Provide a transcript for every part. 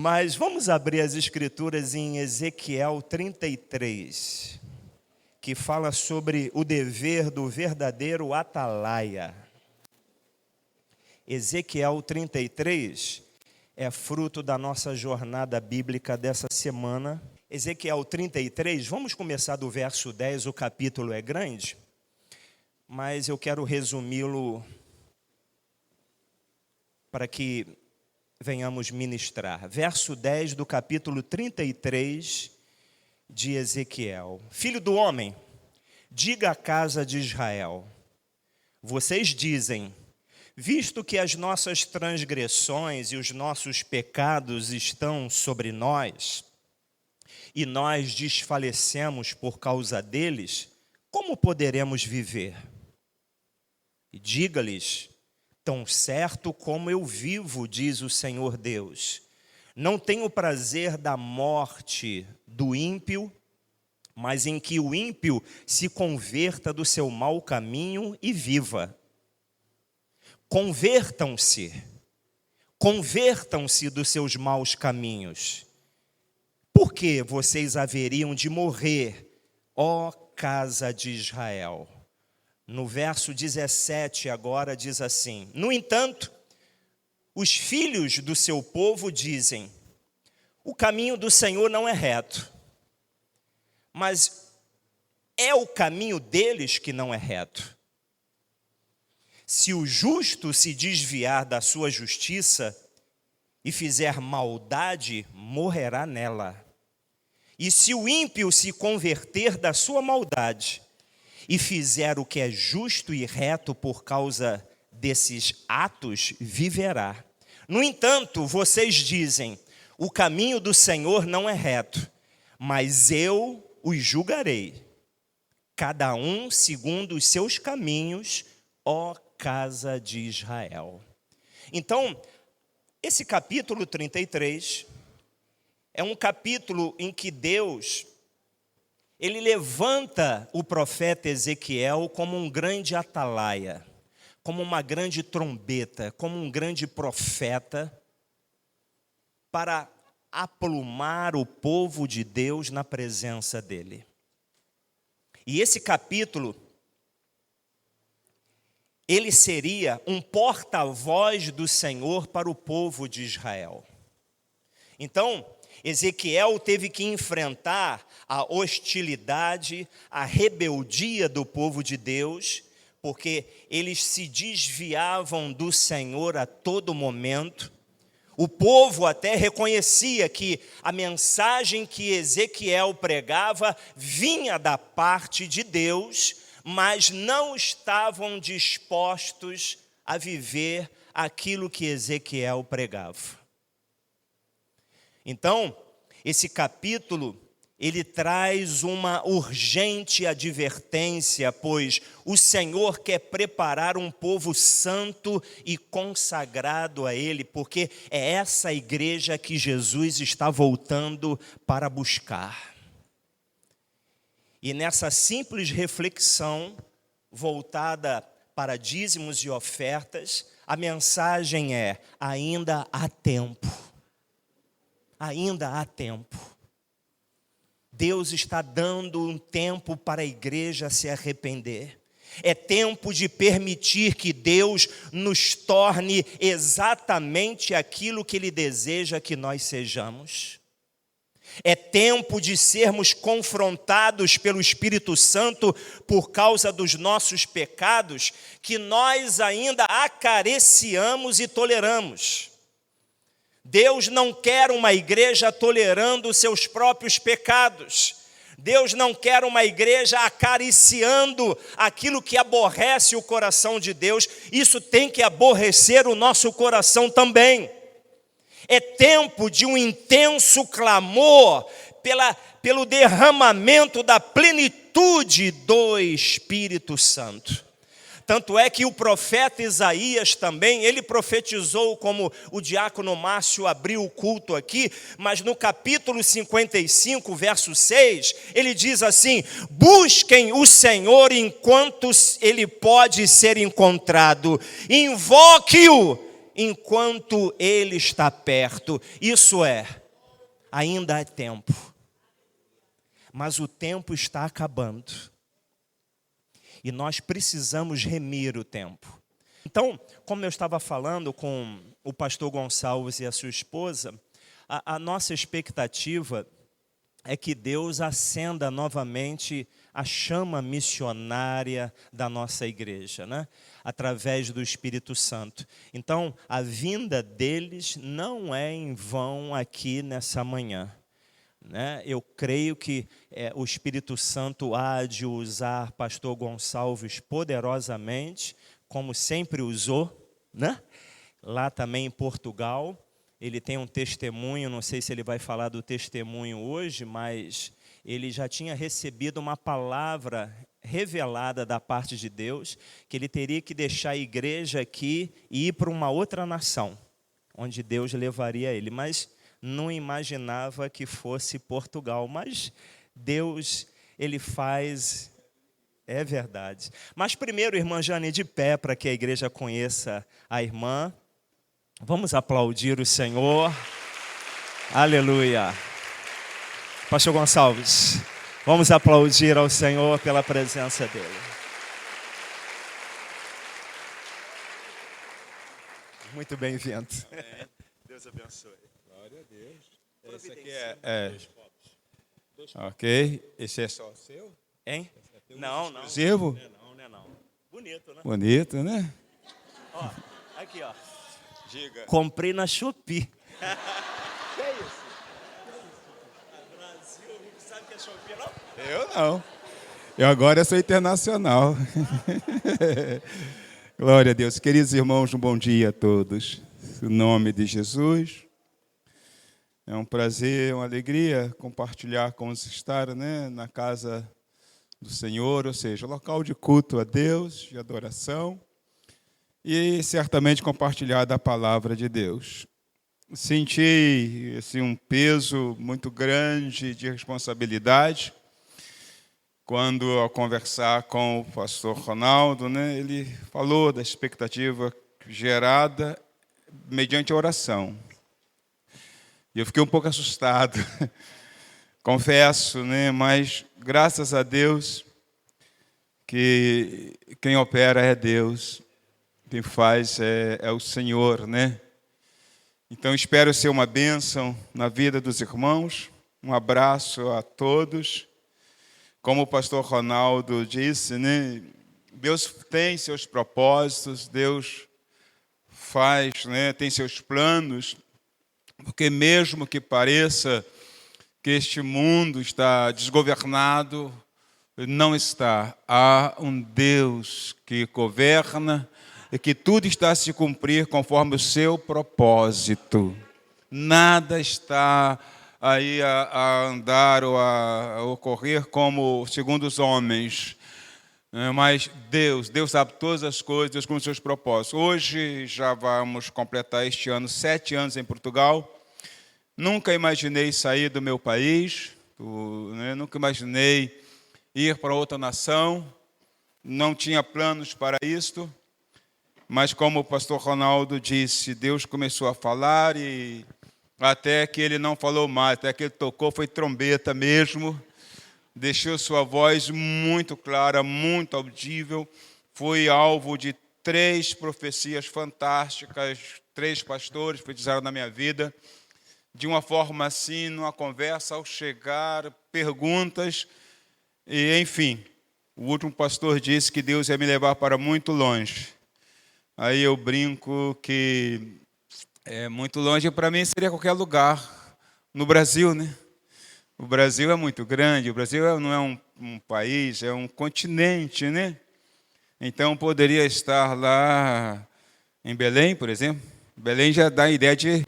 Mas vamos abrir as escrituras em Ezequiel 33, que fala sobre o dever do verdadeiro atalaia. Ezequiel 33 é fruto da nossa jornada bíblica dessa semana. Ezequiel 33, vamos começar do verso 10, o capítulo é grande, mas eu quero resumi-lo para que venhamos ministrar. Verso 10 do capítulo 33 de Ezequiel. Filho do homem, diga à casa de Israel: vocês dizem, visto que as nossas transgressões e os nossos pecados estão sobre nós, e nós desfalecemos por causa deles, como poderemos viver? E diga-lhes: tão certo como eu vivo, diz o Senhor Deus, não tenho prazer da morte do ímpio, mas em que o ímpio se converta do seu mau caminho e viva. Convertam-se dos seus maus caminhos. Por que vocês haveriam de morrer, ó casa de Israel? No verso 17 agora diz assim: no entanto, os filhos do seu povo dizem, o caminho do Senhor não é reto, mas é o caminho deles que não é reto. Se o justo se desviar da sua justiça e fizer maldade, morrerá nela. E se o ímpio se converter da sua maldade e fizer o que é justo e reto por causa desses atos, viverá. No entanto, vocês dizem, o caminho do Senhor não é reto, mas eu os julgarei, cada um segundo os seus caminhos, ó casa de Israel. Então, esse capítulo 33 é um capítulo em que Deus, ele levanta o profeta Ezequiel como um grande atalaia, como uma grande trombeta, como um grande profeta, para aplumar o povo de Deus na presença dele. E esse capítulo, ele seria um porta-voz do Senhor para o povo de Israel. Então, Ezequiel teve que enfrentar a hostilidade, a rebeldia do povo de Deus, porque eles se desviavam do Senhor a todo momento. O povo até reconhecia que a mensagem que Ezequiel pregava vinha da parte de Deus, mas não estavam dispostos a viver aquilo que Ezequiel pregava. Então, esse capítulo, ele traz uma urgente advertência, pois o Senhor quer preparar um povo santo e consagrado a Ele, porque é essa igreja que Jesus está voltando para buscar. E nessa simples reflexão, voltada para dízimos e ofertas, a mensagem é: ainda há tempo. Ainda há tempo. Deus está dando um tempo para a igreja se arrepender. É tempo de permitir que Deus nos torne exatamente aquilo que Ele deseja que nós sejamos. É tempo de sermos confrontados pelo Espírito Santo por causa dos nossos pecados, que nós ainda acariciamos e toleramos. Deus não quer uma igreja tolerando seus próprios pecados. Deus não quer uma igreja acariciando aquilo que aborrece o coração de Deus. Isso tem que aborrecer o nosso coração também. É tempo de um intenso clamor pelo derramamento da plenitude do Espírito Santo. Tanto é que o profeta Isaías também, ele profetizou, como o diácono Márcio abriu o culto aqui, mas no capítulo 55, verso 6, ele diz assim: busquem o Senhor enquanto ele pode ser encontrado, invoque-o enquanto Ele está perto. Isso é, ainda há tempo. Mas o tempo está acabando. E nós precisamos remir o tempo. Então, como eu estava falando com o pastor Gonçalves e a sua esposa, a nossa expectativa é que Deus acenda novamente a chama missionária da nossa igreja, né? Através do Espírito Santo. Então, a vinda deles não é em vão aqui nessa manhã, né? Eu creio que o Espírito Santo há de usar pastor Gonçalves poderosamente, como sempre usou, né? Lá também em Portugal. Ele tem um testemunho, não sei se ele vai falar do testemunho hoje, mas ele já tinha recebido uma palavra revelada da parte de Deus, que ele teria que deixar a igreja aqui e ir para uma outra nação, onde Deus levaria ele. Mas não imaginava que fosse Portugal. Mas Deus, Ele faz, é verdade. Mas primeiro, irmã Jane, de pé, para que a igreja conheça a irmã. Vamos aplaudir o Senhor. Aleluia. Pastor Gonçalves, vamos aplaudir ao Senhor pela presença dEle. Muito bem-vindo. Deus abençoe. Glória a Deus. Esse aqui ok. Esse é só seu? Hein? Não. Exclusivo? Não. Bonito, né? Bonito, né? Ó, aqui, ó. Diga. Comprei na Shopee. Que é isso? Brasil, não sabe o que é Shopee, não? Eu não. Eu agora sou internacional. Glória a Deus. Queridos irmãos, um bom dia a todos. Em nome de Jesus. É um prazer, uma alegria compartilhar com os estar, né, na casa do Senhor, ou seja, local de culto a Deus, de adoração. E certamente compartilhar da palavra de Deus. Senti assim, um peso muito grande de responsabilidade quando, ao conversar com o pastor Ronaldo, né, ele falou da expectativa gerada mediante a oração. E eu fiquei um pouco assustado, confesso, né, mas graças a Deus que quem opera é Deus. Quem faz é o Senhor, né? Então, espero ser uma bênção na vida dos irmãos. Um abraço a todos. Como o pastor Ronaldo disse, né? Deus tem seus propósitos, Deus faz, né? Tem seus planos, porque mesmo que pareça que este mundo está desgovernado, não está. Há um Deus que governa, e que tudo está a se cumprir conforme o seu propósito. Nada está aí a andar ou a ocorrer como segundo os homens. Mas Deus sabe todas as coisas, Deus com os seus propósitos. Hoje já vamos completar este ano 7 anos em Portugal. Nunca imaginei sair do meu país, nunca imaginei ir para outra nação. Não tinha planos para isto. Mas como o pastor Ronaldo disse, Deus começou a falar e até que ele não falou mais, até que ele tocou, foi trombeta mesmo, deixou sua voz muito clara, muito audível, foi alvo de 3 profecias fantásticas, 3 pastores profetizaram na minha vida, de uma forma assim, numa conversa, ao chegar, perguntas, e enfim, o último pastor disse que Deus ia me levar para muito longe. Aí eu brinco que muito longe para mim seria qualquer lugar no Brasil, né? O Brasil é muito grande, o Brasil não é um país, é um continente, né? Então poderia estar lá em Belém, por exemplo. Belém já dá a ideia de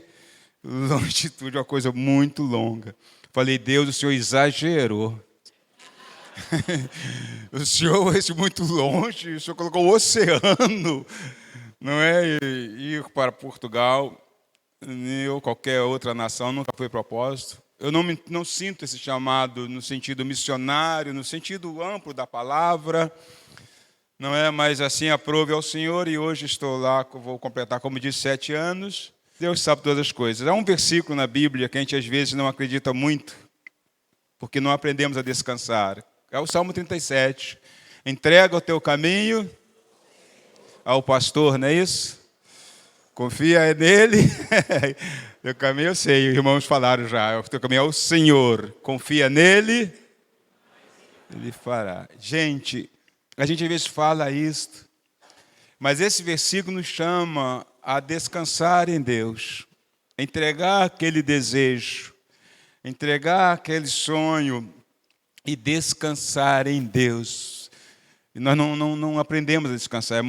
longitude, uma coisa muito longa. Falei, Deus, o Senhor exagerou. O Senhor foi muito longe, o Senhor colocou o oceano. Não é ir para Portugal, nem ou qualquer outra nação, nunca foi propósito. Eu não sinto esse chamado no sentido missionário, no sentido amplo da palavra. Não é? Mas assim aprove ao Senhor, e hoje estou lá, vou completar, como disse, 7 anos. Deus sabe todas as coisas. Há um versículo na Bíblia que a gente às vezes não acredita muito, porque não aprendemos a descansar. É o Salmo 37. Entrega o teu caminho ao pastor, não é isso? Confia nele. Teu caminho eu sei, os irmãos falaram já. O teu caminho é o Senhor. Confia nele, ele fará. Gente, a gente às vezes fala isto, mas esse versículo nos chama a descansar em Deus, entregar aquele desejo, entregar aquele sonho e descansar em Deus. E nós não aprendemos a descansar.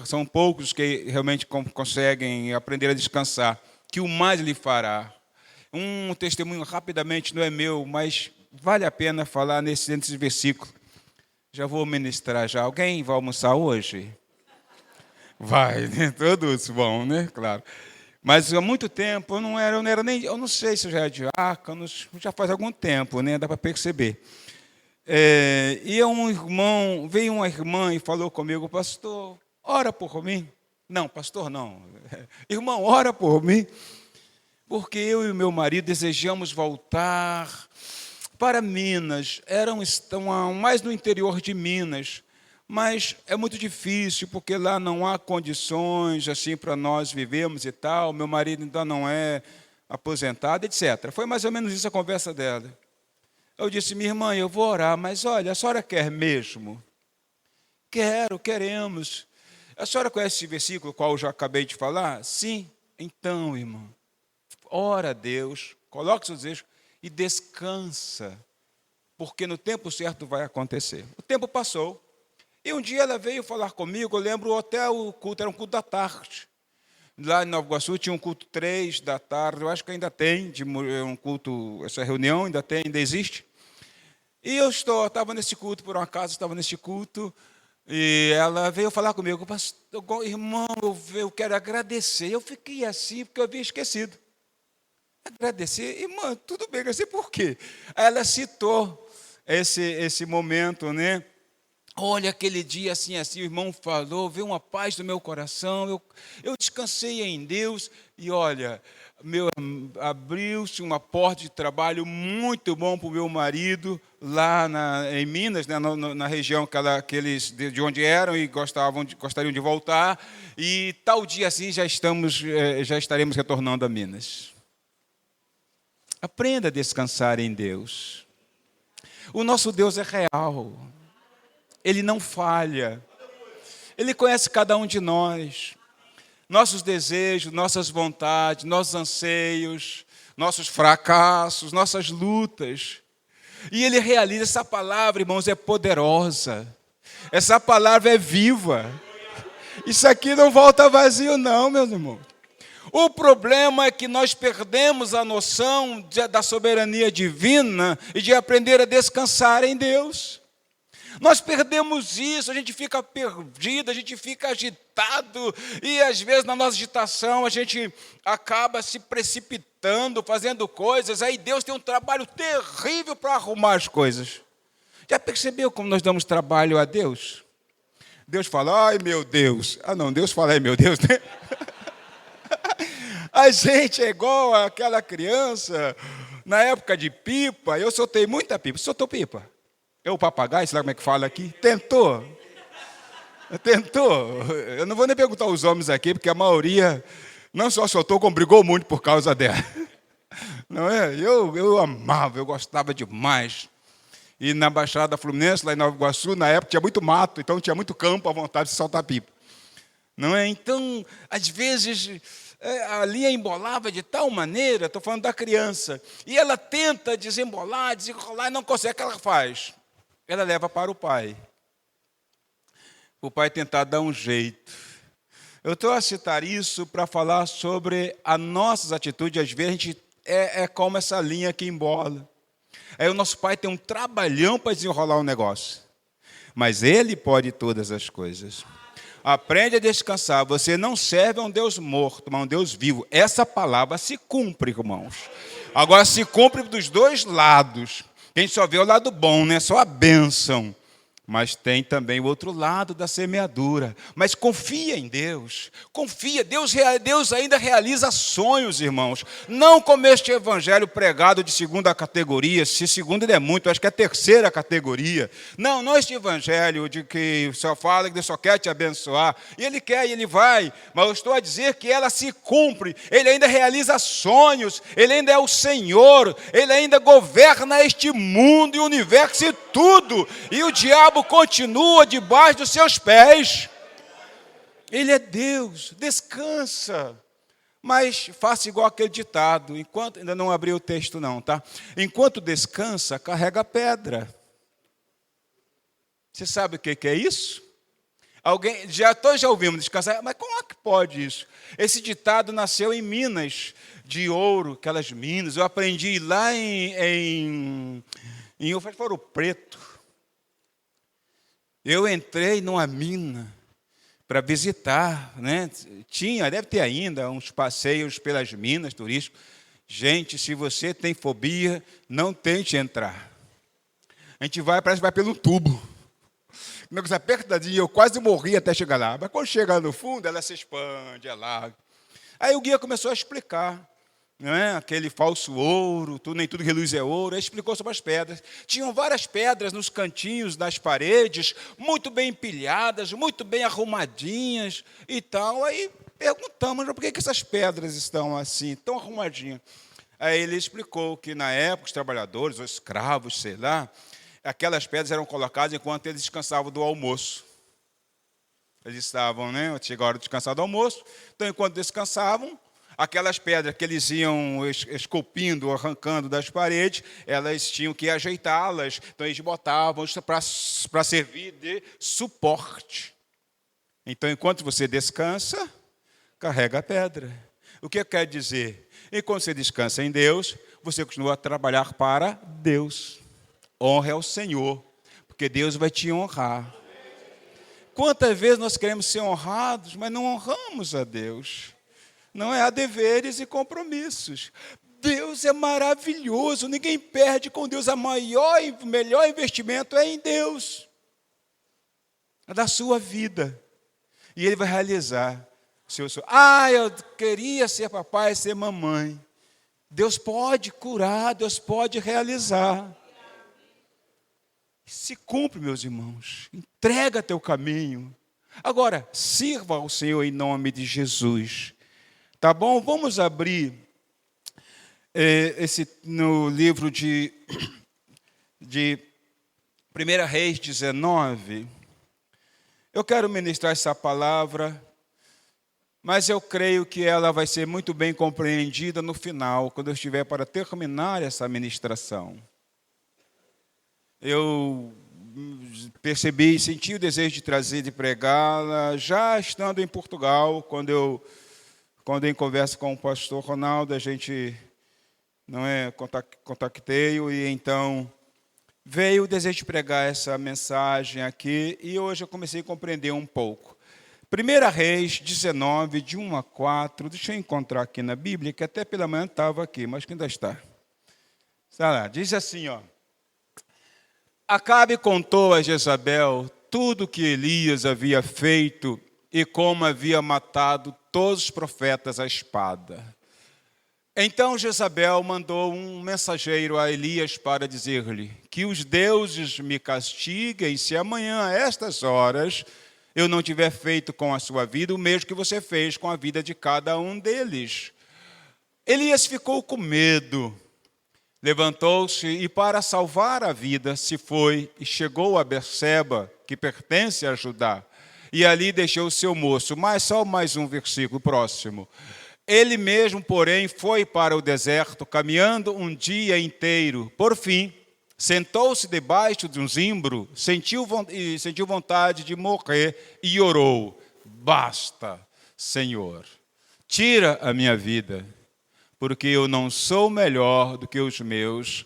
São poucos que realmente conseguem aprender a descansar. Que o mais Ele fará. Um testemunho rapidamente, não é meu, mas vale a pena falar nesse versículo. Já vou ministrar já. Alguém vai almoçar hoje? Vai, né? Todos vão, né? Claro. Mas há muito tempo eu não era nem, eu não sei se eu já era diácono, já faz algum tempo, né? Dá para perceber. E veio uma irmã e falou comigo: pastor, ora por mim. Não, pastor, não. Irmão, ora por mim. Porque eu e o meu marido desejamos voltar para Minas. Estão mais no interior de Minas. Mas é muito difícil, porque lá não há condições assim para nós vivermos e tal. Meu marido ainda não é aposentado, etc. Foi mais ou menos isso a conversa dela. Eu disse: minha irmã, eu vou orar, mas olha, a senhora quer mesmo? Queremos. A senhora conhece esse versículo, qual eu já acabei de falar? Sim. Então, irmã, ora a Deus, coloque seus desejos e descansa, porque no tempo certo vai acontecer. O tempo passou. E um dia ela veio falar comigo, eu lembro até o culto, era um culto da tarde. Lá em Nova Iguaçu tinha um culto 3 da tarde, eu acho que ainda tem, um culto, essa reunião ainda existe. E eu estava nesse culto, por um acaso estava nesse culto, e ela veio falar comigo: pastor, irmão, eu quero agradecer. Eu fiquei assim, porque eu havia esquecido. Agradecer? Irmã, tudo bem, agradecer por quê? Aí ela citou esse momento, né? Olha, aquele dia assim, o irmão falou, veio uma paz no meu coração, eu descansei em Deus, e olha, abriu-se uma porta de trabalho muito bom para o meu marido, lá em Minas, né, na região de onde eram e gostariam de voltar, e tal dia assim já estaremos retornando a Minas. Aprenda a descansar em Deus. O nosso Deus é real. Ele não falha. Ele conhece cada um de nós. Nossos desejos, nossas vontades, nossos anseios, nossos fracassos, nossas lutas. E Ele realiza. Essa palavra, irmãos, é poderosa. Essa palavra é viva. Isso aqui não volta vazio, não, meus irmãos. O problema é que nós perdemos a noção da soberania divina e de aprender a descansar em Deus. Nós perdemos isso, a gente fica perdido, a gente fica agitado, e às vezes na nossa agitação a gente acaba se precipitando, fazendo coisas, aí Deus tem um trabalho terrível para arrumar as coisas. Já percebeu como nós damos trabalho a Deus? Deus fala: ai meu Deus. Ah não, Deus fala: ai meu Deus, né? A gente é igual aquela criança, na época de pipa. Eu soltei muita pipa. Soltou pipa? O papagaio, sei lá como é que fala aqui, tentou. Eu não vou nem perguntar aos homens aqui, porque a maioria não só soltou, como brigou muito por causa dela. Não é? Eu amava, eu gostava demais. E na Baixada Fluminense, lá em Nova Iguaçu, na época tinha muito mato, então tinha muito campo à vontade de soltar pipa. Não é? Então, às vezes, a linha embolava de tal maneira, estou falando da criança, e ela tenta desenrolar, e não consegue. O que ela faz? Ela leva para o pai. O pai tentar dar um jeito. Eu estou a citar isso para falar sobre as nossas atitudes. Às vezes a gente é como essa linha que embola. Aí o nosso pai tem um trabalhão para desenrolar um negócio. Mas Ele pode todas as coisas. Aprende a descansar. Você não serve a um Deus morto, mas a um Deus vivo. Essa palavra se cumpre, irmãos. Agora se cumpre dos dois lados. A gente só vê o lado bom, né? Só a bênção. Mas tem também o outro lado da semeadura. Mas confia em Deus. Confia. Deus ainda realiza sonhos, irmãos. Não como este evangelho pregado de segunda categoria. Se segunda ele é muito, acho que é terceira categoria. Não este evangelho de que só fala que Deus só quer te abençoar. E Ele quer e Ele vai. Mas eu estou a dizer que ela se cumpre. Ele ainda realiza sonhos. Ele ainda é o Senhor. Ele ainda governa este mundo e o universo e tudo. E o diabo continua debaixo dos seus pés. Ele é Deus, descansa. Mas faça igual aquele ditado, ainda não abri o texto não, tá? Enquanto descansa, carrega pedra. Você sabe o que é isso? Todos já ouvimos descansar, mas como é que pode isso? Esse ditado nasceu em Minas de Ouro, aquelas minas. Eu aprendi lá em Ouro Preto. Eu entrei numa mina para visitar, né? Deve ter ainda uns passeios pelas minas turísticos. Gente, se você tem fobia, não tente entrar. A gente parece que vai pelo tubo. O negócio apertadinho, eu quase morri até chegar lá. Mas quando chega no fundo, ela se expande, ela... Aí o guia começou a explicar. Não é? Aquele falso ouro, nem tudo que reluz é ouro. Ele explicou sobre as pedras. Tinham várias pedras nos cantinhos das paredes, muito bem empilhadas, muito bem arrumadinhas e tal. Aí perguntamos, por que essas pedras estão assim, tão arrumadinhas? Aí ele explicou que na época os trabalhadores, os escravos, sei lá, aquelas pedras eram colocadas enquanto eles descansavam do almoço. Eles estavam, né? Chegou a hora de descansar do almoço, então enquanto descansavam, aquelas pedras que eles iam esculpindo, arrancando das paredes, elas tinham que ajeitá-las. Então, eles botavam para servir de suporte. Então, enquanto você descansa, carrega a pedra. O que quer dizer? Enquanto você descansa em Deus, você continua a trabalhar para Deus. Honra ao Senhor, porque Deus vai te honrar. Quantas vezes nós queremos ser honrados, mas não honramos a Deus? Não é? Há deveres e compromissos. Deus é maravilhoso, ninguém perde com Deus. O melhor investimento é em Deus, é da sua vida. E Ele vai realizar o seu sonho. Eu queria ser papai, ser mamãe. Deus pode curar, Deus pode realizar. Se cumpre, meus irmãos. Entrega teu caminho. Agora, sirva ao Senhor em nome de Jesus. Tá bom? Vamos abrir no livro de 1 Reis 19. Eu quero ministrar essa palavra, mas eu creio que ela vai ser muito bem compreendida no final, quando eu estiver para terminar essa ministração. Eu percebi, senti o desejo de pregá-la, já estando em Portugal, quando eu em conversa com o pastor Ronaldo, a gente contactei-o e então veio o desejo de pregar essa mensagem aqui e hoje eu comecei a compreender um pouco. 1 Reis 19, de 1 a 4, deixa eu encontrar aqui na Bíblia, que até pela manhã estava aqui, mas que ainda está. Está lá, diz assim, ó. Acabe contou a Jezabel tudo o que Elias havia feito e como havia matado todos os profetas à espada. Então Jezabel mandou um mensageiro a Elias para dizer-lhe que os deuses me castiguem se amanhã, a estas horas, eu não tiver feito com a sua vida o mesmo que você fez com a vida de cada um deles. Elias ficou com medo, levantou-se e para salvar a vida se foi e chegou a Berseba, que pertence a Judá. E ali deixou o seu moço. Mas só mais um versículo próximo. Ele mesmo, porém, foi para o deserto, caminhando um dia inteiro. Por fim, sentou-se debaixo de um zimbro, sentiu vontade de morrer e orou. Basta, Senhor, tira a minha vida, porque eu não sou melhor do que os meus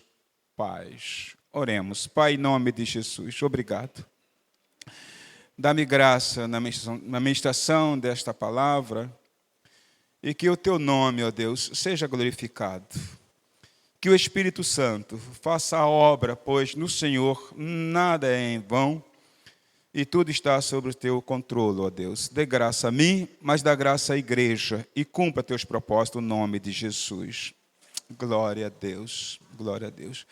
pais. Oremos. Pai, em nome de Jesus, obrigado. Dá-me graça na ministração desta palavra e que o teu nome, ó Deus, seja glorificado. Que o Espírito Santo faça a obra, pois no Senhor nada é em vão e tudo está sob o teu controle, ó Deus. Dê graça a mim, mas dá graça à igreja, e cumpra teus propósitos no nome de Jesus. Glória a Deus, glória a Deus.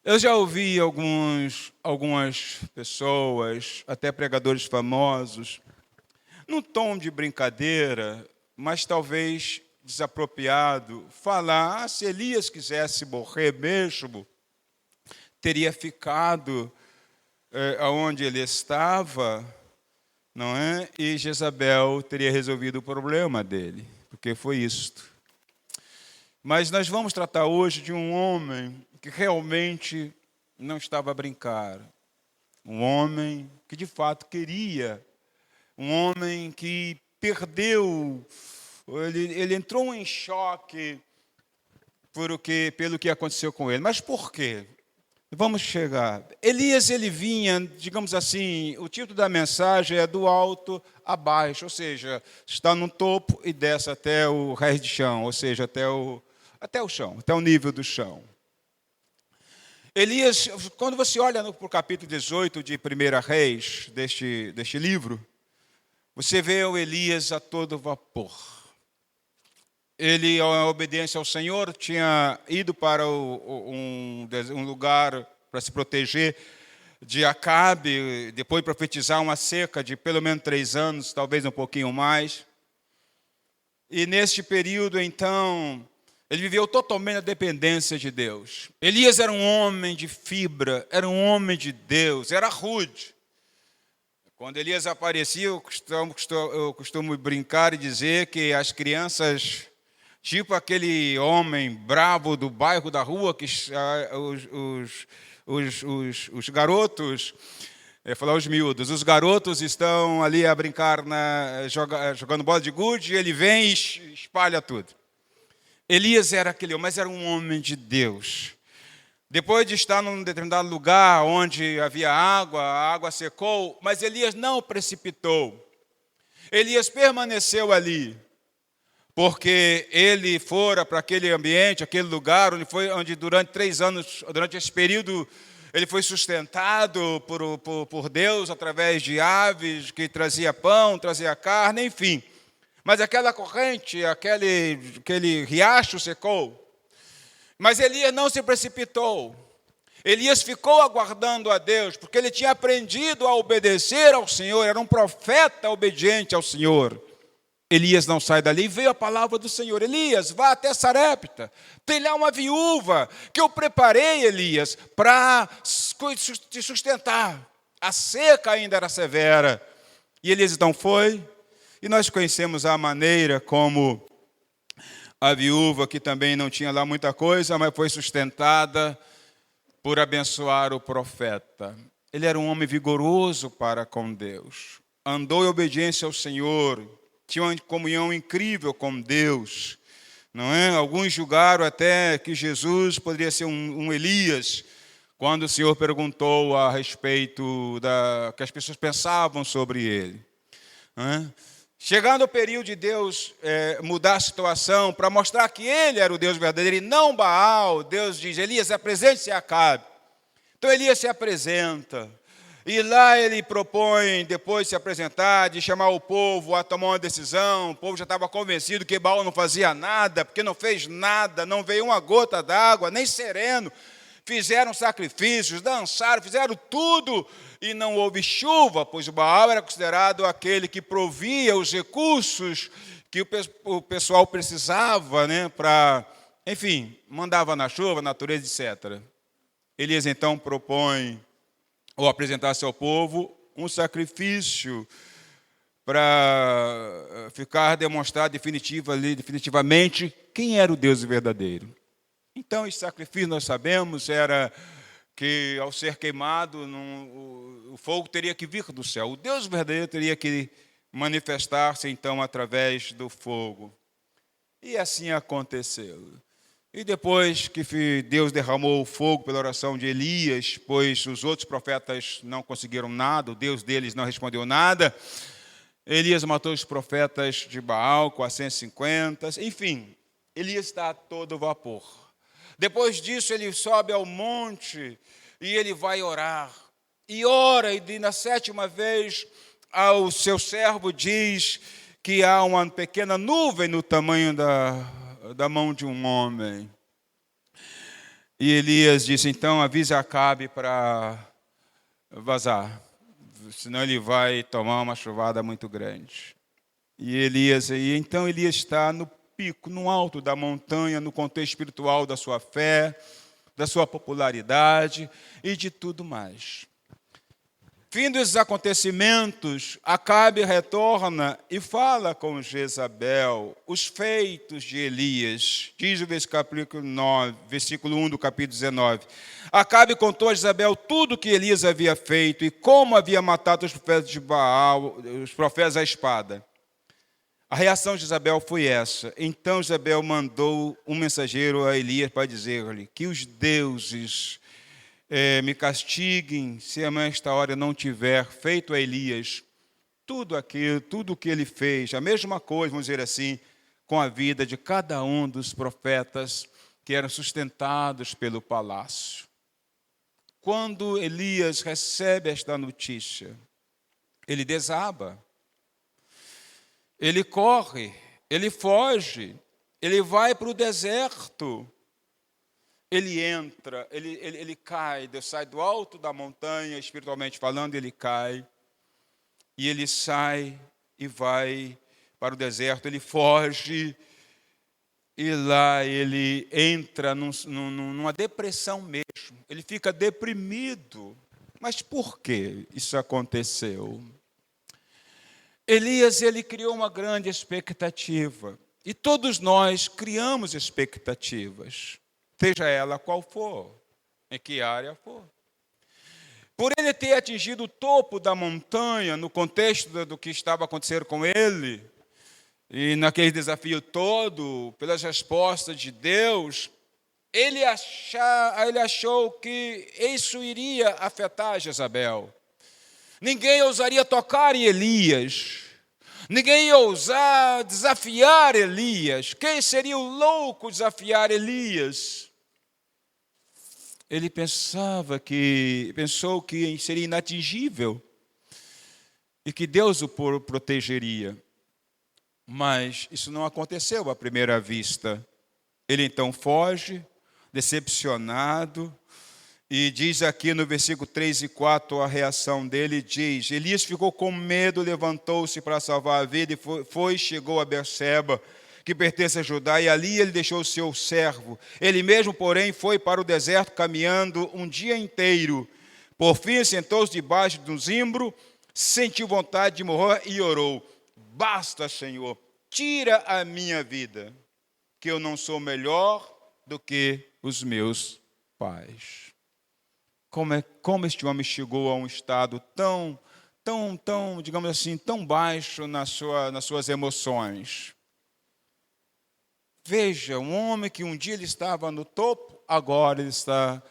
Eu já ouvi algumas pessoas, até pregadores famosos, num tom de brincadeira, mas talvez desapropriado, falar, se Elias quisesse morrer mesmo, teria ficado aonde ele estava, não é? E Jezabel teria resolvido o problema dele, porque foi isto. Mas nós vamos tratar hoje de um homem que realmente não estava a brincar. Um homem que de fato queria. Um homem que perdeu. Ele entrou em choque pelo que aconteceu com ele. Mas por quê? Vamos chegar. Elias, ele vinha, digamos assim, o título da mensagem é do alto a baixo, ou seja, está no topo e desce até o resto de chão, ou seja, até o chão, até o nível do chão. Elias, quando você olha para o capítulo 18 de 1 Reis, deste livro, você vê o Elias a todo vapor. Ele, em obediência ao Senhor, tinha ido para um lugar para se proteger de Acabe, depois profetizar uma seca de pelo menos 3 anos, talvez um pouquinho mais. E neste período, então, ele viveu totalmente na dependência de Deus. Elias era um homem de fibra, era um homem de Deus, era rude. Quando Elias aparecia, eu costumo brincar e dizer que as crianças, tipo aquele homem bravo do bairro da rua, que os garotos, falar os miúdos, os garotos estão ali a brincar, jogando bola de gude, e ele vem e espalha tudo. Elias era aquele homem, mas era um homem de Deus. Depois de estar num determinado lugar onde havia água, a água secou, mas Elias não precipitou. Elias permaneceu ali, porque ele fora para aquele ambiente, aquele lugar, onde durante 3 anos, durante esse período, ele foi sustentado por Deus através de aves que trazia pão, trazia carne, enfim. Mas aquela corrente, aquele riacho secou. Mas Elias não se precipitou. Elias ficou aguardando a Deus, porque ele tinha aprendido a obedecer ao Senhor, era um profeta obediente ao Senhor. Elias não sai dali, e veio a palavra do Senhor. Elias, vá até Sarepta, tem lá uma viúva que eu preparei, Elias, para te sustentar. A seca ainda era severa. E Elias então foi, e nós conhecemos a maneira como a viúva, que também não tinha lá muita coisa, mas foi sustentada por abençoar o profeta. Ele era um homem vigoroso para com Deus. Andou em obediência ao Senhor. Tinha uma comunhão incrível com Deus. Não é? Alguns julgaram até que Jesus poderia ser um Elias, quando o Senhor perguntou a respeito que as pessoas pensavam sobre ele. Não é? Chegando ao período de Deus mudar a situação, para mostrar que ele era o Deus verdadeiro e não Baal, Deus diz, Elias, apresente-se a Acabe. Então Elias se apresenta, e lá ele propõe, depois de se apresentar, de chamar o povo a tomar uma decisão. O povo já estava convencido que Baal não fazia nada, porque não fez nada, não veio uma gota d'água, nem sereno. Fizeram sacrifícios, dançaram, fizeram tudo, e não houve chuva, pois o Baal era considerado aquele que provia os recursos que o pessoal precisava, né, para, enfim, mandava na chuva, natureza, etc. Elias então propõe, ou apresentar-se ao povo, um sacrifício para ficar demonstrado definitivamente quem era o Deus verdadeiro. Então, esse sacrifício, nós sabemos, era que ao ser queimado, o fogo teria que vir do céu. O Deus verdadeiro teria que manifestar-se, então, através do fogo. E assim aconteceu. E depois que Deus derramou o fogo pela oração de Elias, pois os outros profetas não conseguiram nada, o Deus deles não respondeu nada, Elias matou os profetas de Baal, 450, enfim, Elias está a todo vapor. Depois disso, ele sobe ao monte e ele vai orar. e ora, e na 7ª vez ao seu servo diz que há uma pequena nuvem no tamanho da mão de um homem. E Elias disse, então avise Acabe para vazar, senão ele vai tomar uma chuvada muito grande. Então Elias está no pico, no alto da montanha, no contexto espiritual da sua fé, da sua popularidade e de tudo mais. Fim dos acontecimentos, Acabe retorna e fala com Jezabel os feitos de Elias. Diz o versículo 1 do capítulo 19. Acabe contou a Jezabel tudo o que Elias havia feito e como havia matado os profetas de Baal, os profetas à espada. A reação de Jezabel foi essa. Então Jezabel mandou um mensageiro a Elias para dizer-lhe que os deuses me castiguem se a esta hora não tiver feito a Elias tudo o que ele fez, a mesma coisa, vamos dizer assim, com a vida de cada um dos profetas que eram sustentados pelo palácio. Quando Elias recebe esta notícia, ele desaba, ele corre, ele foge, ele vai para o deserto. Ele entra, ele cai, Deus sai do alto da montanha, espiritualmente falando, ele cai, e ele sai e vai para o deserto, ele foge, e lá ele entra numa depressão mesmo, ele fica deprimido. Mas por que isso aconteceu? Elias, ele criou uma grande expectativa, e todos nós criamos expectativas, seja ela qual for, em que área for. Por ele ter atingido o topo da montanha, no contexto do que estava acontecendo com ele, e naquele desafio todo, pelas respostas de Deus, ele achou que isso iria afetar Jezabel. Ninguém ousaria tocar em Elias. Ninguém ia ousar desafiar Elias. Quem seria o louco desafiar Elias? Ele pensou que seria inatingível e que Deus o protegeria. Mas isso não aconteceu à primeira vista. Ele então foge, decepcionado, e diz aqui no versículo 3 e 4 a reação dele, diz, Elias ficou com medo, levantou-se para salvar a vida e chegou a Berseba, que pertence a Judá, e ali ele deixou o seu servo. Ele mesmo, porém, foi para o deserto caminhando um dia inteiro. Por fim, sentou-se debaixo de um zimbro, sentiu vontade de morrer e orou. Basta, Senhor, tira a minha vida, que eu não sou melhor do que os meus pais. Como este homem chegou a um estado tão, digamos assim, tão baixo nas suas emoções. Veja, um homem que um dia ele estava no topo, agora ele está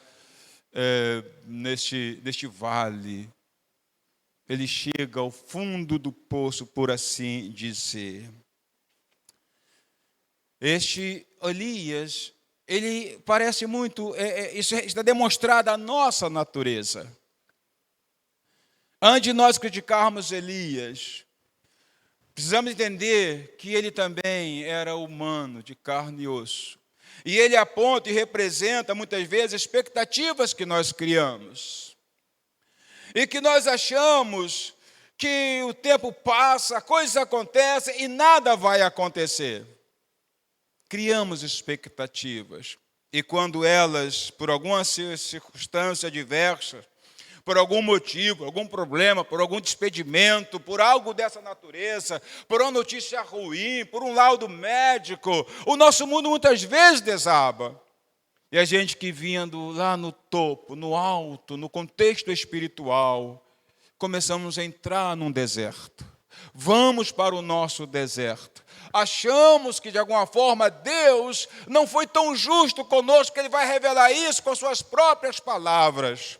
neste vale. Ele chega ao fundo do poço, por assim dizer. Este Elias, ele parece muito, isso está demonstrado a nossa natureza. Antes de nós criticarmos Elias, precisamos entender que ele também era humano, de carne e osso. E ele aponta e representa, muitas vezes, expectativas que nós criamos. E que nós achamos que o tempo passa, coisas acontecem e nada vai acontecer. Criamos expectativas. E quando elas, por alguma circunstância diversa, por algum motivo, algum problema, por algum despedimento, por algo dessa natureza, por uma notícia ruim, por um laudo médico, o nosso mundo muitas vezes desaba. E a gente que vinha lá no topo, no alto, no contexto espiritual, começamos a entrar num deserto. Vamos para o nosso deserto. Achamos que, de alguma forma, Deus não foi tão justo conosco que Ele vai revelar isso com suas próprias palavras.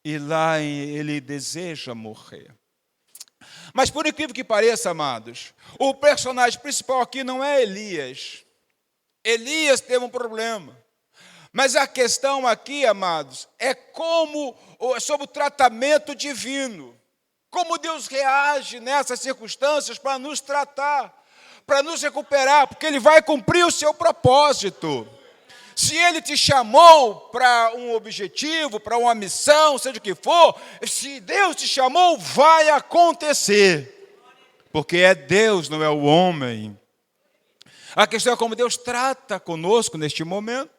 E lá ele deseja morrer. Mas por incrível que pareça, amados, o personagem principal aqui não é Elias. Elias teve um problema. Mas a questão aqui, amados, é sobre o tratamento divino. Como Deus reage nessas circunstâncias para nos tratar, para nos recuperar, porque Ele vai cumprir o seu propósito. Se Ele te chamou para um objetivo, para uma missão, seja o que for, se Deus te chamou, vai acontecer. Porque é Deus, não é o homem. A questão é como Deus trata conosco neste momento.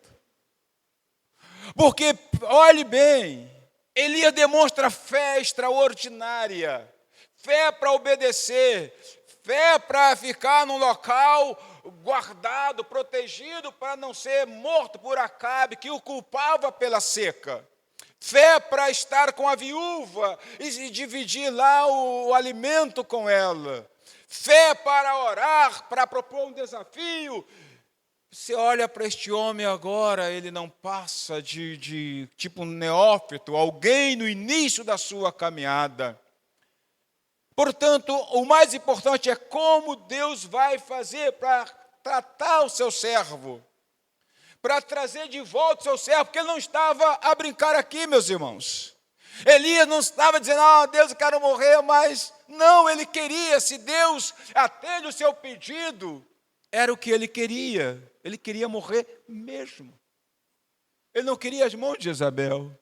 Porque, olhe bem, Elias demonstra fé extraordinária, fé para obedecer, fé para ficar num local guardado, protegido, para não ser morto por Acabe, que o culpava pela seca. Fé para estar com a viúva e dividir lá o alimento com ela. Fé para orar, para propor um desafio. Você olha para este homem agora, ele não passa de tipo um neófito, alguém no início da sua caminhada. Portanto, o mais importante é como Deus vai fazer para tratar o seu servo, para trazer de volta o seu servo, porque ele não estava a brincar aqui, meus irmãos. Elias não estava dizendo, Deus, eu quero morrer, mas não, ele queria, se Deus atende o seu pedido, era o que ele queria morrer mesmo. Ele não queria as mãos de Jezabel,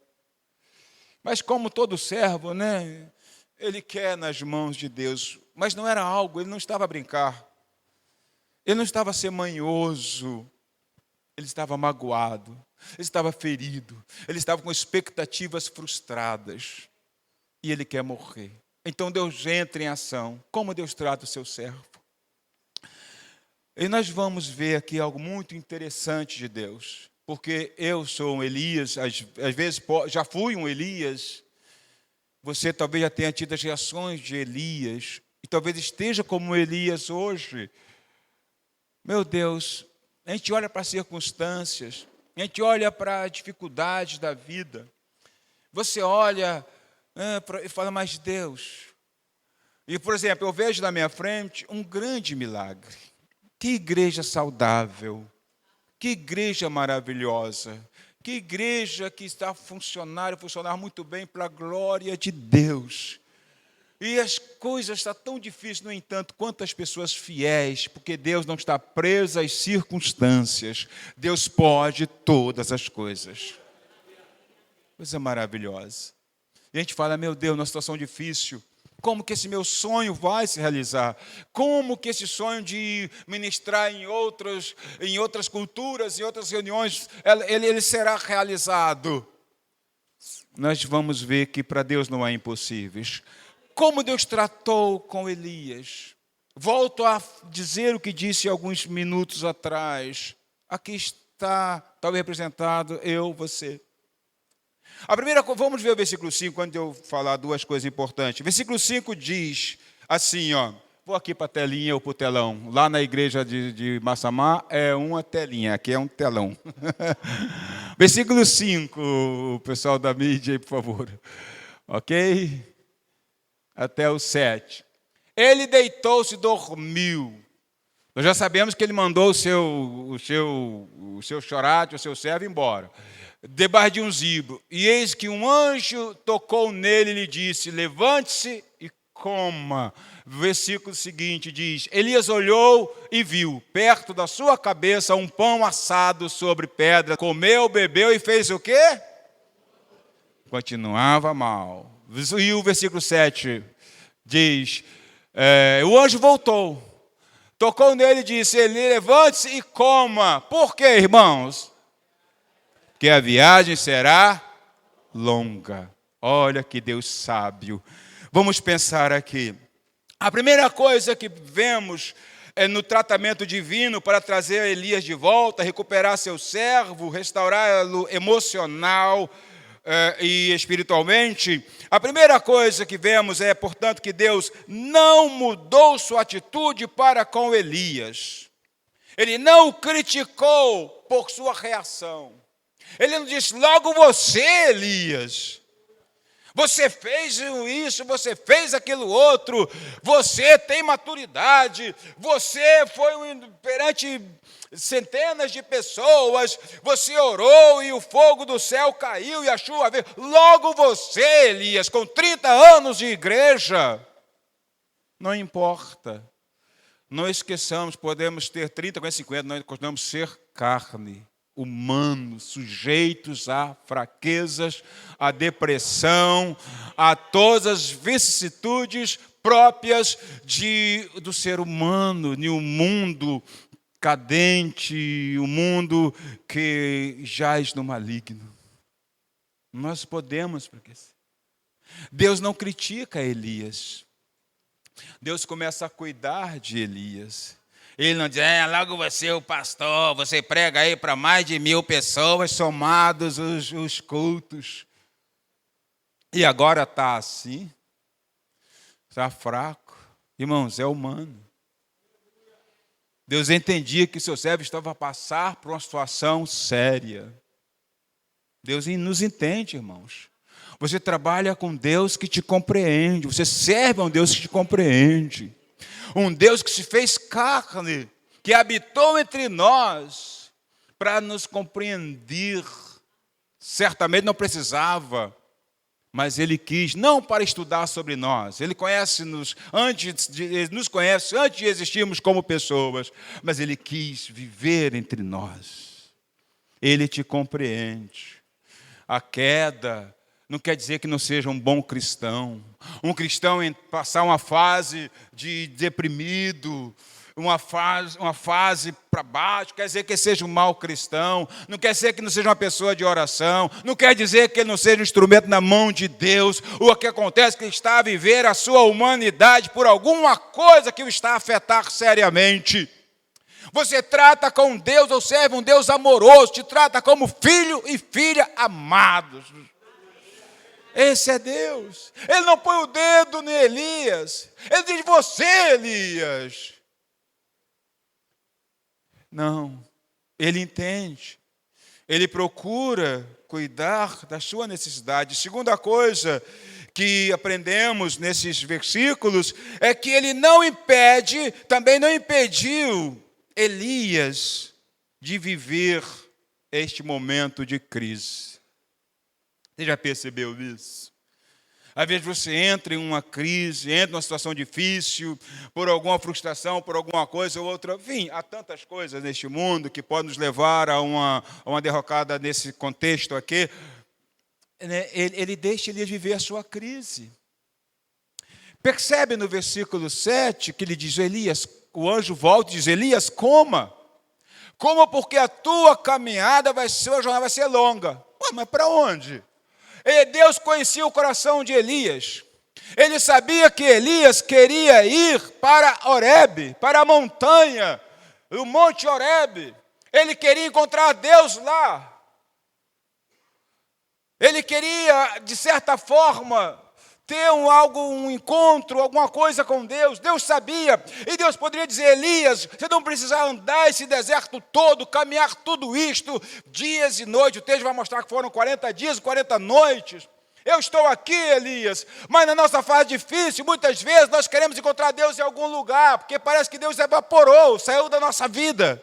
mas como todo servo, né? Ele quer nas mãos de Deus, mas não era algo, ele não estava a brincar, ele não estava a ser manhoso, ele estava magoado, ele estava ferido, ele estava com expectativas frustradas, e ele quer morrer. Então Deus entra em ação. Como Deus trata o seu servo? E nós vamos ver aqui algo muito interessante de Deus, porque eu sou um Elias, às vezes já fui um Elias. Você talvez já tenha tido as reações de Elias, e talvez esteja como Elias hoje. Meu Deus, a gente olha para as circunstâncias, a gente olha para as dificuldades da vida. Você olha e fala, mas Deus. E, por exemplo, eu vejo na minha frente um grande milagre. Que igreja saudável, que igreja maravilhosa. Que igreja que está a funcionar muito bem para a glória de Deus. E as coisas estão tão difíceis, no entanto, quantas pessoas fiéis, porque Deus não está preso às circunstâncias. Deus pode todas as coisas. Coisa maravilhosa. E a gente fala, meu Deus, numa situação difícil, como que esse meu sonho vai se realizar? Como que esse sonho de ministrar em outras culturas, em outras reuniões, ele será realizado? Nós vamos ver que para Deus não há impossíveis. Como Deus tratou com Elias? Volto a dizer o que disse alguns minutos atrás. Aqui está, talvez representado, eu, você. A primeira coisa, vamos ver o versículo 5, antes de eu falar duas coisas importantes. Versículo 5 diz assim, vou aqui para a telinha ou para o telão. Lá na igreja de Massamá é uma telinha, aqui é um telão. Versículo 5, o pessoal da mídia aí, por favor. Ok? Até o 7. Ele deitou-se e dormiu. Nós já sabemos que ele mandou o seu chorate, o seu servo embora. Debaixo de um zimbro. E eis que um anjo tocou nele e lhe disse, levante-se e coma. O versículo seguinte diz, Elias olhou e viu, perto da sua cabeça, um pão assado sobre pedra. Comeu, bebeu e fez o quê? Continuava mal. E o versículo 7 diz, o anjo voltou, tocou nele e disse, levante-se e coma. Por quê, irmãos? Que a viagem será longa. Olha que Deus sábio. Vamos pensar aqui. A primeira coisa que vemos no tratamento divino para trazer Elias de volta, recuperar seu servo, restaurá-lo emocional e espiritualmente. A primeira coisa que vemos é, portanto, que Deus não mudou sua atitude para com Elias. Ele não o criticou por sua reação. Ele não disse, logo você, Elias. Você fez isso, você fez aquilo outro, você tem maturidade, você foi perante centenas de pessoas, você orou e o fogo do céu caiu e a chuva veio. Logo você, Elias, com 30 anos de igreja, não importa. Não esqueçamos, podemos ter 30, 40, 50, nós continuamos ser carne. Humanos, sujeitos a fraquezas, a depressão, a todas as vicissitudes próprias do ser humano, de um mundo cadente, um mundo que jaz no maligno. Nós podemos fraquecer. Deus não critica Elias. Deus começa a cuidar de Elias. Ele não diz, logo você, o pastor, você prega aí para mais de 1000 pessoas, somados os cultos. E agora está assim, está fraco. Irmãos, é humano. Deus entendia que seu servo estava a passar por uma situação séria. Deus nos entende, irmãos. Você trabalha com Deus que te compreende, você serve a um Deus que te compreende. Um Deus que se fez carne, que habitou entre nós para nos compreender. Certamente não precisava, mas Ele quis, não para estudar sobre nós. Ele conhece-nos nos conhece antes de existirmos como pessoas, mas Ele quis viver entre nós. Ele te compreende. A queda não quer dizer que não seja um bom cristão. Um cristão em passar uma fase de deprimido, uma fase para baixo, quer dizer que seja um mau cristão, não quer dizer que não seja uma pessoa de oração, não quer dizer que ele não seja um instrumento na mão de Deus. O que acontece é que ele está a viver a sua humanidade por alguma coisa que o está a afetar seriamente. Você trata com Deus ou serve um Deus amoroso, te trata como filho e filha amados. Esse é Deus. Ele não põe o dedo em Elias. Ele diz, você, Elias. Não. Ele entende. Ele procura cuidar da sua necessidade. Segunda coisa que aprendemos nesses versículos é que ele não impede, também não impediu Elias de viver este momento de crise. Você já percebeu isso? Às vezes você entra em uma crise, entra em uma situação difícil, por alguma frustração, por alguma coisa ou outra. Enfim, há tantas coisas neste mundo que podem nos levar a uma derrocada nesse contexto aqui. Ele deixa Elias viver a sua crise. Percebe no versículo 7 que ele diz, Elias, o anjo volta e diz, Elias, coma. Coma porque a tua caminhada a jornada vai ser longa. Mas para onde? E Deus conhecia o coração de Elias. Ele sabia que Elias queria ir para Horebe, para a montanha, o monte Horebe. Ele queria encontrar Deus lá. Ele queria, de certa forma, ter um encontro, alguma coisa com Deus. Deus sabia. E Deus poderia dizer, Elias, você não precisa andar esse deserto todo, caminhar tudo isto, dias e noites. O texto vai mostrar que foram 40 dias e 40 noites. Eu estou aqui, Elias, mas na nossa fase difícil, muitas vezes nós queremos encontrar Deus em algum lugar, porque parece que Deus evaporou, saiu da nossa vida.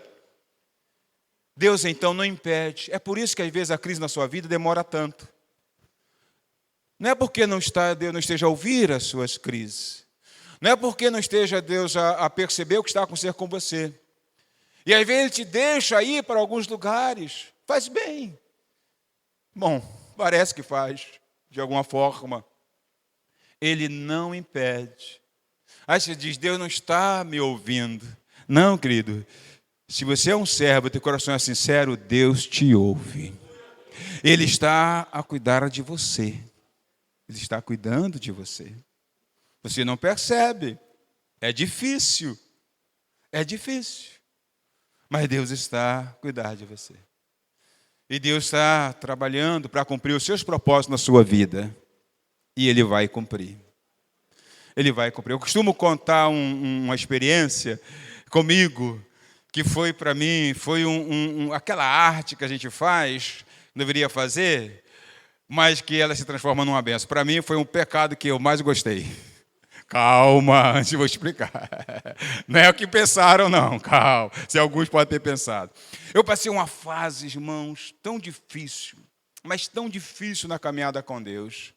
Deus, então, não impede. É por isso que, às vezes, a crise na sua vida demora tanto. Não é porque Deus não esteja a ouvir as suas crises. Não é porque não esteja Deus a perceber o que está acontecendo com você. E às vezes Ele te deixa ir para alguns lugares. Faz bem. Bom, parece que faz, de alguma forma. Ele não impede. Aí você diz, Deus não está me ouvindo. Não, querido. Se você é um servo, teu coração é sincero, Deus te ouve. Ele está a cuidar de você. Ele está cuidando de você. Você não percebe. É difícil. É difícil. Mas Deus está a cuidar de você. E Deus está trabalhando para cumprir os seus propósitos na sua vida. E Ele vai cumprir. Ele vai cumprir. Eu costumo contar uma experiência comigo, que foi para mim, foi aquela arte que a gente faz, deveria fazer. mas que ela se transforma numa bênção. Para mim, foi um pecado que eu mais gostei. Calma, antes eu vou explicar. Não é o que pensaram, não, calma. Se alguns podem ter pensado. Eu passei uma fase, irmãos, tão difícil, mas tão difícil na caminhada com Deus.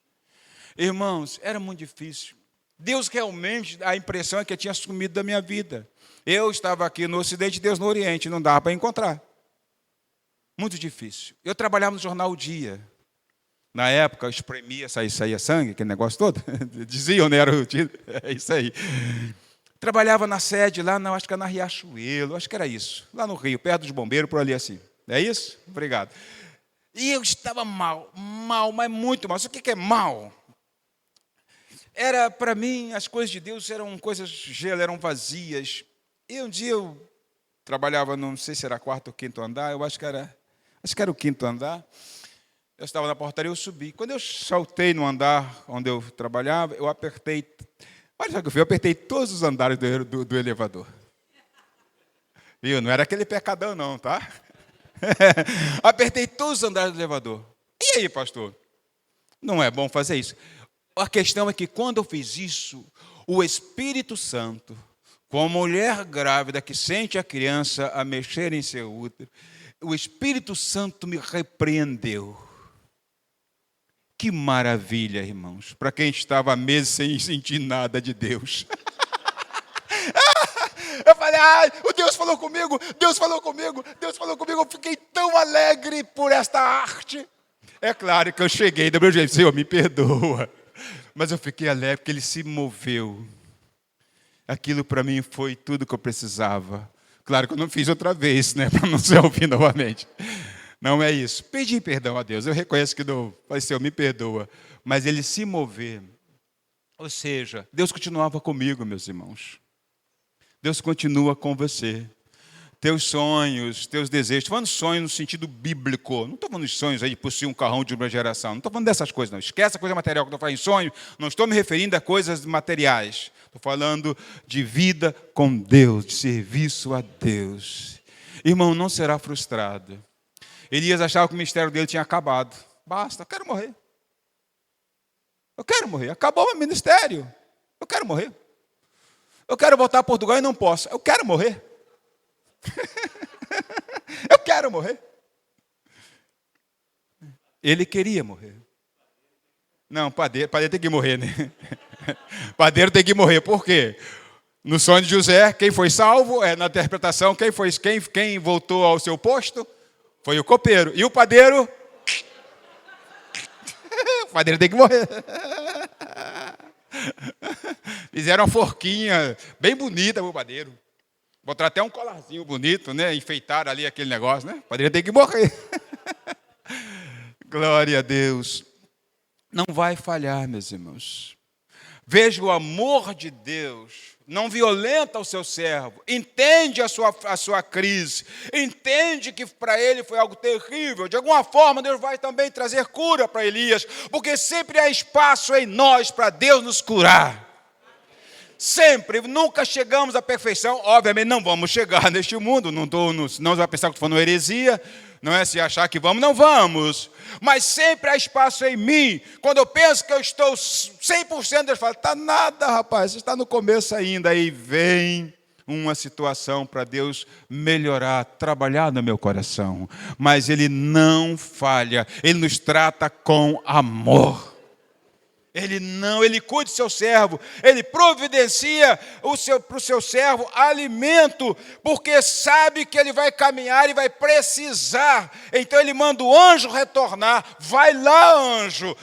Irmãos, era muito difícil. Deus realmente, a impressão é que tinha sumido da minha vida. Eu estava aqui no Ocidente, Deus no Oriente, não dava para encontrar. Muito difícil. Eu trabalhava no jornal O Dia. Na época, eu espremia, saía sangue, aquele negócio todo. Diziam, né? Era o título. É isso aí. Trabalhava na sede lá, acho que era na Riachuelo, acho que era isso. Lá no Rio, perto dos bombeiros, por ali assim. É isso? Obrigado. E eu estava mal, mas muito mal. Sabe o que é mal? Era, para mim, as coisas de Deus eram coisas de gelo, eram vazias. E um dia eu trabalhava, não sei se era quarto ou quinto andar, eu acho que era o quinto andar. Eu estava na portaria, eu subi. Quando eu saltei no andar onde eu trabalhava, eu apertei. Olha só o que eu fiz, eu apertei todos os andares do elevador. Viu? Não era aquele pecadão, não, tá? Apertei todos os andares do elevador. E aí, pastor? Não é bom fazer isso. A questão é que quando eu fiz isso, o Espírito Santo, com a mulher grávida que sente a criança a mexer em seu útero, o Espírito Santo me repreendeu. Que maravilha, irmãos, para quem estava há meses sem sentir nada de Deus. Eu falei, o Deus falou comigo, Deus falou comigo, Deus falou comigo. Eu fiquei tão alegre por esta arte. É claro que eu cheguei do meu jeito, Senhor, me perdoa. Mas eu fiquei alegre porque Ele se moveu. Aquilo para mim foi tudo que eu precisava. Claro que eu não fiz outra vez, né, para não se ouvir novamente. Não é isso. Pedi perdão a Deus. Eu reconheço que não. Falei, Senhor, me perdoa. Mas Ele se mover. Ou seja, Deus continuava comigo, meus irmãos. Deus continua com você. Teus sonhos, teus desejos. Estou falando sonhos no sentido bíblico. Não estou falando de sonhos aí de possuir um carrão de uma geração. Não estou falando dessas coisas, não. Esquece a coisa material que eu estou falando em sonho. Não estou me referindo a coisas materiais. Estou falando de vida com Deus, de serviço a Deus. Irmão, não será frustrado. Elias achava que o ministério dele tinha acabado. Basta, eu quero morrer. Eu quero morrer. Acabou o meu ministério. Eu quero morrer. Eu quero voltar a Portugal e não posso. Eu quero morrer. Eu quero morrer. Ele queria morrer. Não, padeiro tem que morrer, né? Padeiro tem que morrer. Por quê? No sonho de José, quem foi salvo, na interpretação, quem voltou ao seu posto foi o copeiro. E o padeiro? O padeiro tem que morrer. Fizeram uma forquinha bem bonita para o padeiro. Botaram até um colarzinho bonito, né? Enfeitaram ali aquele negócio, né? O padeiro tem que morrer. Glória a Deus. Não vai falhar, meus irmãos. Veja o amor de Deus. Não violenta o seu servo, entende a sua crise, entende que para ele foi algo terrível. De alguma forma, Deus vai também trazer cura para Elias, porque sempre há espaço em nós para Deus nos curar. Sempre, nunca chegamos à perfeição. Obviamente não vamos chegar neste mundo, não você vai pensar que estou falando heresia, não é se achar que vamos, não vamos. Mas sempre há espaço em mim. Quando eu penso que eu estou 100%, Deus fala, está nada, rapaz, você está no começo ainda. Aí vem uma situação para Deus melhorar, trabalhar no meu coração. Mas Ele não falha, Ele nos trata com amor. Ele cuida do seu servo, ele providencia para o seu servo alimento, porque sabe que ele vai caminhar e vai precisar. Então ele manda o anjo retornar. Vai lá, anjo.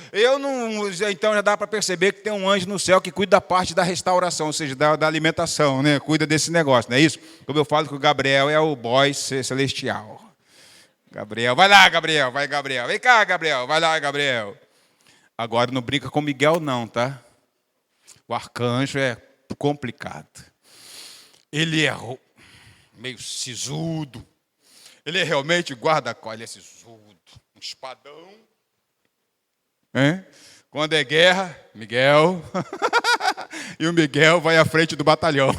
Então já dá para perceber que tem um anjo no céu que cuida da parte da restauração, ou seja, da alimentação, né? Cuida desse negócio, não é isso? Como eu falo que o Gabriel é o boy celestial. Gabriel, vai lá, Gabriel, vai, Gabriel. Vem cá, Gabriel, vai lá, Gabriel. Agora não brinca com Miguel não, tá? O arcanjo é complicado. Ele é meio sisudo. Ele é realmente guarda-costas, ele é sisudo. Um espadão. Quando é guerra, Miguel. E o Miguel vai à frente do batalhão.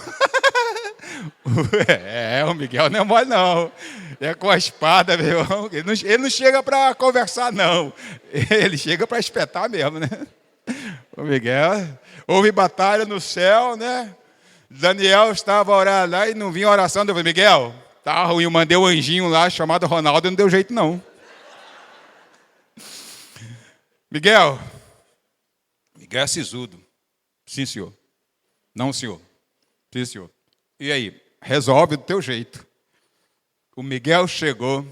O Miguel não é mole, não. É com a espada, meu irmão. Ele não chega para conversar, não. Ele chega para espetar mesmo, né? O Miguel, houve batalha no céu, né? Daniel estava orando lá e não vinha oração. Eu falei, Miguel, tá ruim. Eu mandei um anjinho lá chamado Ronaldo e não deu jeito, não. Miguel é sisudo. Sim, senhor. Não, senhor. Sim, senhor. E aí? Resolve do teu jeito. O Miguel chegou,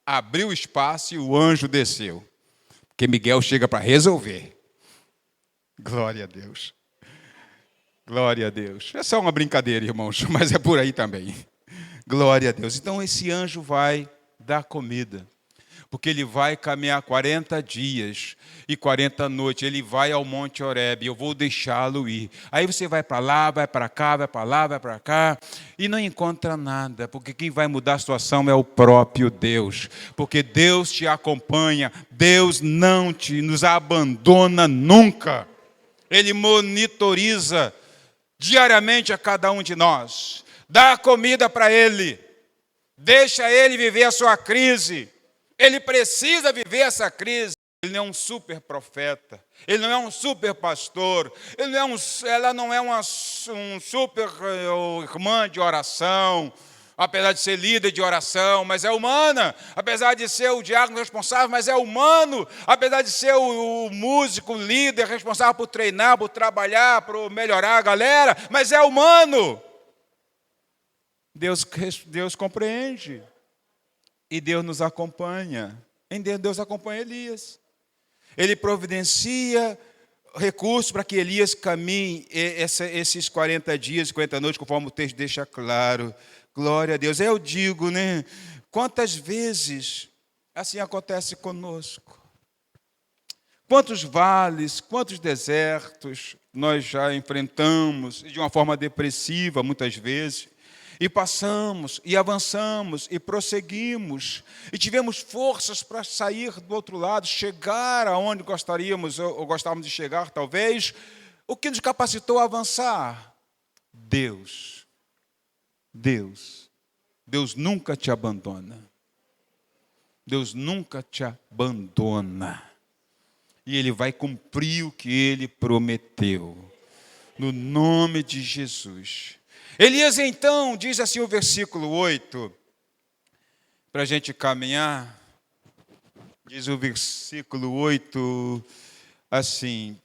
abriu espaço e o anjo desceu. Porque Miguel chega para resolver. Glória a Deus. Glória a Deus. É só uma brincadeira, irmãos, mas é por aí também. Glória a Deus. Então esse anjo vai dar comida. Porque ele vai caminhar 40 dias e 40 noites. Ele vai ao Monte Horebe. Eu vou deixá-lo ir. Aí você vai para lá, vai para cá, vai para lá, vai para cá. E não encontra nada. Porque quem vai mudar a situação é o próprio Deus. Porque Deus te acompanha. Deus não nos abandona nunca. Ele monitoriza diariamente a cada um de nós. Dá comida para ele. Deixa ele viver a sua crise. Ele precisa viver essa crise. Ele não é um super profeta. Ele não é um super pastor. Ela não é um super irmã de oração, apesar de ser líder de oração, mas é humana. Apesar de ser o diácono responsável, mas é humano. Apesar de ser o músico, líder responsável por treinar, por trabalhar, por melhorar a galera, mas é humano. Deus compreende. E Deus nos acompanha. Em Deus acompanha Elias. Ele providencia recursos para que Elias caminhe esses 40 dias, 40 noites, conforme o texto deixa claro. Glória a Deus. Eu digo, né? Quantas vezes assim acontece conosco? Quantos vales, quantos desertos nós já enfrentamos, de uma forma depressiva, muitas vezes. E passamos, e avançamos, e prosseguimos, e tivemos forças para sair do outro lado, chegar aonde gostaríamos, ou gostávamos de chegar, talvez. O que nos capacitou a avançar? Deus. Deus nunca te abandona. Deus nunca te abandona. E Ele vai cumprir o que Ele prometeu. No nome de Jesus. Elias, então, diz assim o versículo 8, para a gente caminhar, diz o versículo 8, assim,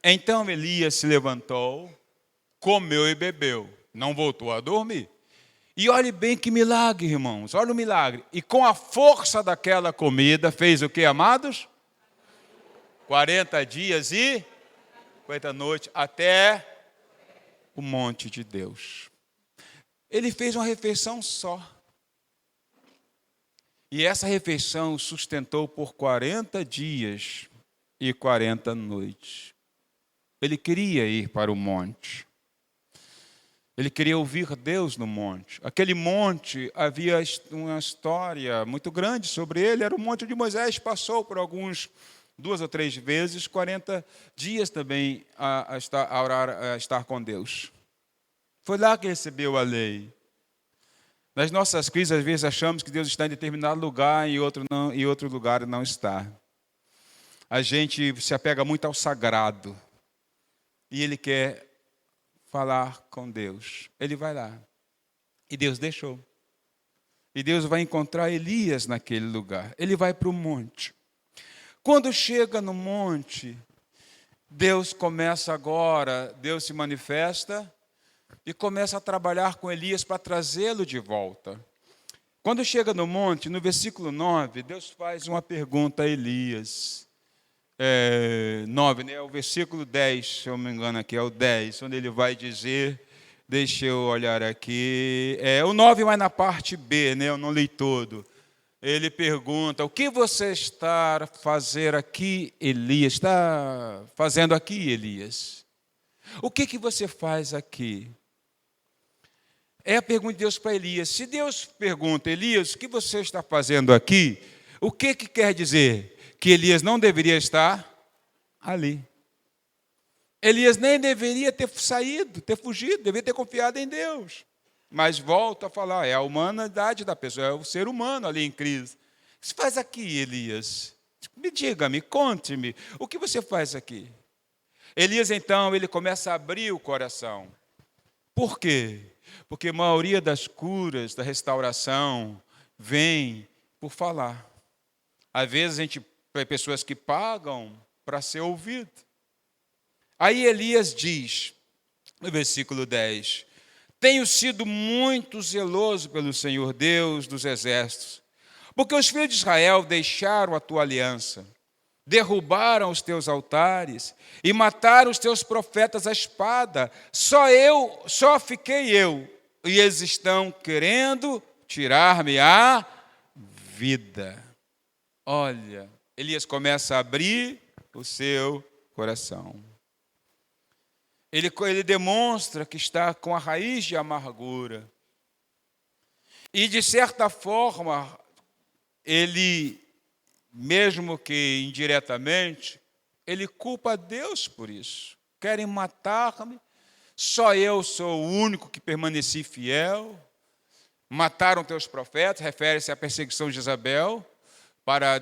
então Elias se levantou, comeu e bebeu, não voltou a dormir. E olhe bem que milagre, irmãos, olha o milagre. E com a força daquela comida, fez o que, amados? 40 dias e 50 noites, até o monte de Deus. Ele fez uma refeição só. E essa refeição sustentou por 40 dias e 40 noites. Ele queria ir para o monte. Ele queria ouvir Deus no monte. Aquele monte, havia uma história muito grande sobre ele. Era o monte de Moisés, passou por 2 ou 3 vezes, 40 dias também a estar com Deus. Foi lá que recebeu a lei. Nas nossas crises, às vezes, achamos que Deus está em determinado lugar e outro lugar não está. A gente se apega muito ao sagrado. E Ele quer falar com Deus. Ele vai lá. E Deus deixou. E Deus vai encontrar Elias naquele lugar. Ele vai para o monte. Quando chega no monte, Deus se manifesta e começa a trabalhar com Elias para trazê-lo de volta. Quando chega no monte, no versículo 9, Deus faz uma pergunta a Elias. 9, né? O versículo 10, se eu não me engano aqui, é o 10, onde ele vai dizer, deixa eu olhar aqui, o 9 vai na parte B, né? Eu não li todo. Ele pergunta, o que você está fazendo aqui, Elias? Está fazendo aqui, Elias? O que você faz aqui? É a pergunta de Deus para Elias. Se Deus pergunta, Elias, o que você está fazendo aqui? O que quer dizer? Que Elias não deveria estar ali. Elias nem deveria ter saído, ter fugido, deveria ter confiado em Deus. Mas volto a falar, é a humanidade da pessoa, é o ser humano ali em crise. O que você faz aqui, Elias? Me diga, conte-me, o que você faz aqui? Elias, então, ele começa a abrir o coração. Por quê? Porque a maioria das curas, da restauração, vem por falar. Às vezes a gente tem pessoas que pagam para ser ouvido. Aí Elias diz, no versículo 10, tenho sido muito zeloso pelo Senhor Deus dos exércitos, porque os filhos de Israel deixaram a tua aliança, derrubaram os teus altares e mataram os teus profetas à espada. Só fiquei eu, e eles estão querendo tirar-me a vida. Olha, Elias começa a abrir o seu coração. Ele demonstra que está com a raiz de amargura. E, de certa forma, ele, mesmo que indiretamente, ele culpa Deus por isso. Querem matar-me, só eu sou o único que permaneci fiel. Mataram teus profetas, refere-se à perseguição de Jezabel, para,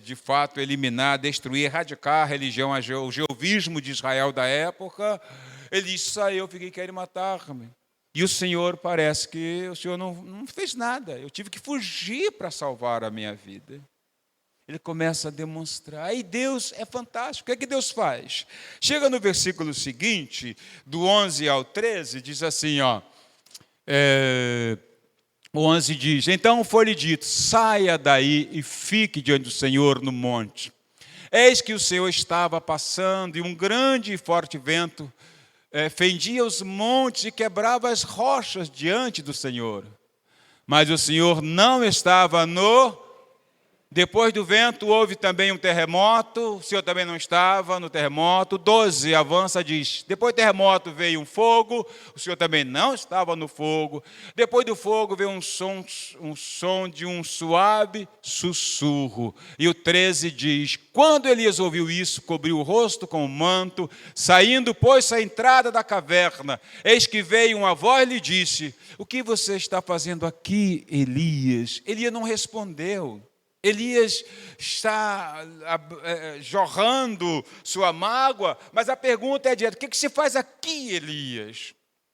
de fato, eliminar, destruir, erradicar a religião, o jeovismo de Israel da época. Ele disse, só eu fiquei querendo matar-me. E o Senhor, parece que o Senhor não fez nada. Eu tive que fugir para salvar a minha vida. Ele começa a demonstrar. Aí Deus é fantástico. O que é que Deus faz? Chega no versículo seguinte, do 11 ao 13, diz assim, o 11 diz, então foi-lhe dito, saia daí e fique diante do Senhor no monte. Eis que o Senhor estava passando e um grande e forte vento fendia os montes e quebrava as rochas diante do Senhor. Mas o Senhor não estava no... Depois do vento houve também um terremoto, o Senhor também não estava no terremoto. 12 avança, diz, depois do terremoto veio um fogo, o Senhor também não estava no fogo. Depois do fogo veio um som de um suave sussurro. E o 13 diz, quando Elias ouviu isso, cobriu o rosto com o manto, saindo, pôs-se à entrada da caverna. Eis que veio uma voz e lhe disse, o que você está fazendo aqui, Elias? Elias não respondeu. Elias está jorrando sua mágoa, mas a pergunta é direta, o que você faz aqui, Elias?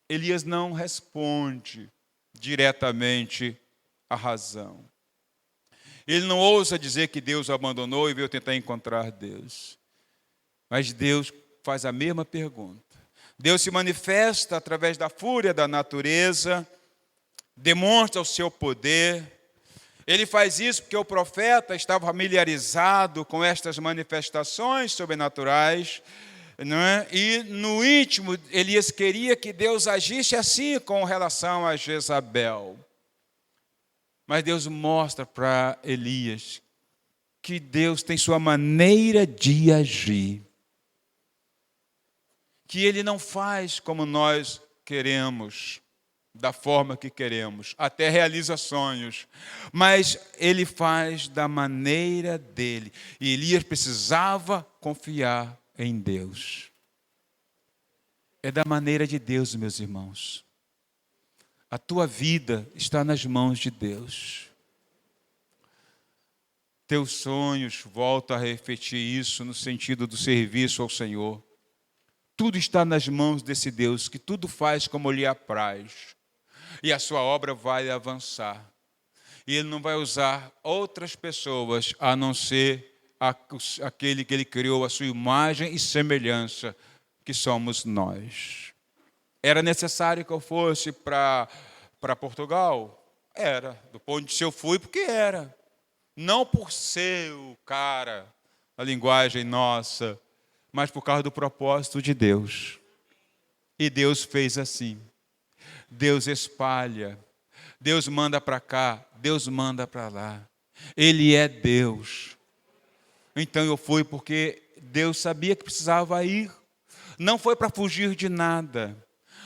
Elias não responde diretamente a razão. Ele não ousa dizer que Deus o abandonou e veio tentar encontrar Deus. Mas Deus faz a mesma pergunta. Deus se manifesta através da fúria da natureza, demonstra o seu poder. Ele faz isso porque o profeta estava familiarizado com estas manifestações sobrenaturais, não é? E no íntimo, Elias queria que Deus agisse assim com relação a Jezabel. Mas Deus mostra para Elias que Deus tem sua maneira de agir. Que Ele não faz como nós queremos, da forma que queremos, até realiza sonhos, mas Ele faz da maneira dele. E Elias precisava confiar em Deus. É da maneira de Deus, meus irmãos. A tua vida está nas mãos de Deus. Teus sonhos, volta a refletir isso no sentido do serviço ao Senhor. Tudo está nas mãos desse Deus, que tudo faz como lhe apraz. E a sua obra vai avançar. E Ele não vai usar outras pessoas, a não ser aquele que Ele criou, a sua imagem e semelhança, que somos nós. Era necessário que eu fosse para Portugal? Era. Do ponto de vista eu fui, porque era. Não por ser o cara, a linguagem nossa, mas por causa do propósito de Deus. E Deus fez assim. Deus espalha, Deus manda para cá, Deus manda para lá. Ele é Deus. Então eu fui porque Deus sabia que precisava ir. Não foi para fugir de nada.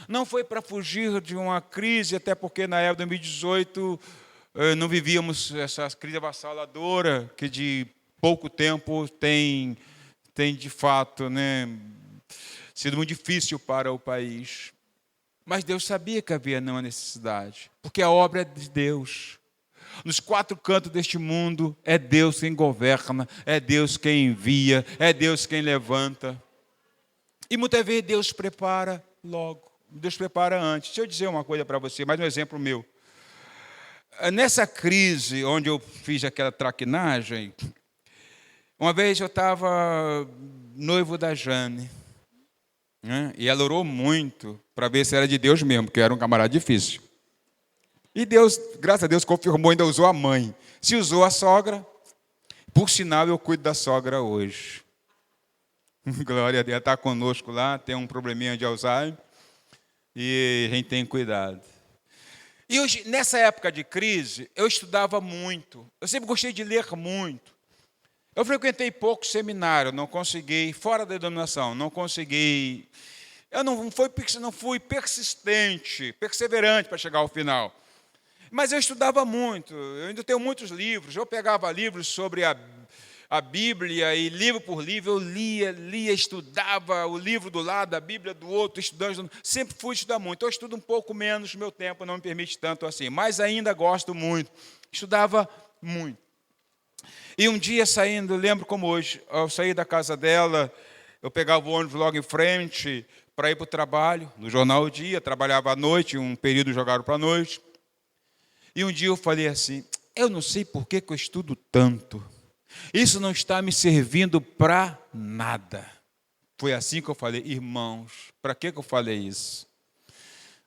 Não foi para fugir de uma crise, até porque na época de 2018 não vivíamos essa crise avassaladora, que de pouco tempo tem de fato, sido muito difícil para o país. Mas Deus sabia que havia uma necessidade, porque a obra é de Deus. Nos 4 cantos deste mundo, é Deus quem governa, é Deus quem envia, é Deus quem levanta. E muitas vezes Deus prepara logo, Deus prepara antes. Deixa eu dizer uma coisa para você, mais um exemplo meu. Nessa crise onde eu fiz aquela traquinagem, uma vez eu estava noivo da Jane, né? E ela orou muito para ver se era de Deus mesmo, porque eu era um camarada difícil. E Deus, graças a Deus, confirmou, ainda usou a mãe. Se usou a sogra, por sinal eu cuido da sogra hoje. Glória a Deus, está conosco lá, tem um probleminha de Alzheimer, e a gente tem cuidado. E hoje, nessa época de crise, eu estudava muito, eu sempre gostei de ler muito. Eu frequentei pouco seminário, não consegui, fora da denominação, não consegui. Eu não fui persistente, perseverante para chegar ao final. Mas eu estudava muito, eu ainda tenho muitos livros. Eu pegava livros sobre a Bíblia e livro por livro, eu lia, estudava o livro do lado, a Bíblia do outro, estudando. Sempre fui estudar muito. Eu estudo um pouco menos, meu tempo não me permite tanto assim, mas ainda gosto muito. Estudava muito. E um dia saindo, lembro como hoje, ao sair da casa dela, eu pegava o ônibus logo em frente para ir para o trabalho, no jornal O Dia, trabalhava à noite, um período jogaram para a noite. E um dia eu falei assim, eu não sei por que eu estudo tanto. Isso não está me servindo para nada. Foi assim que eu falei, irmãos, para que eu falei isso?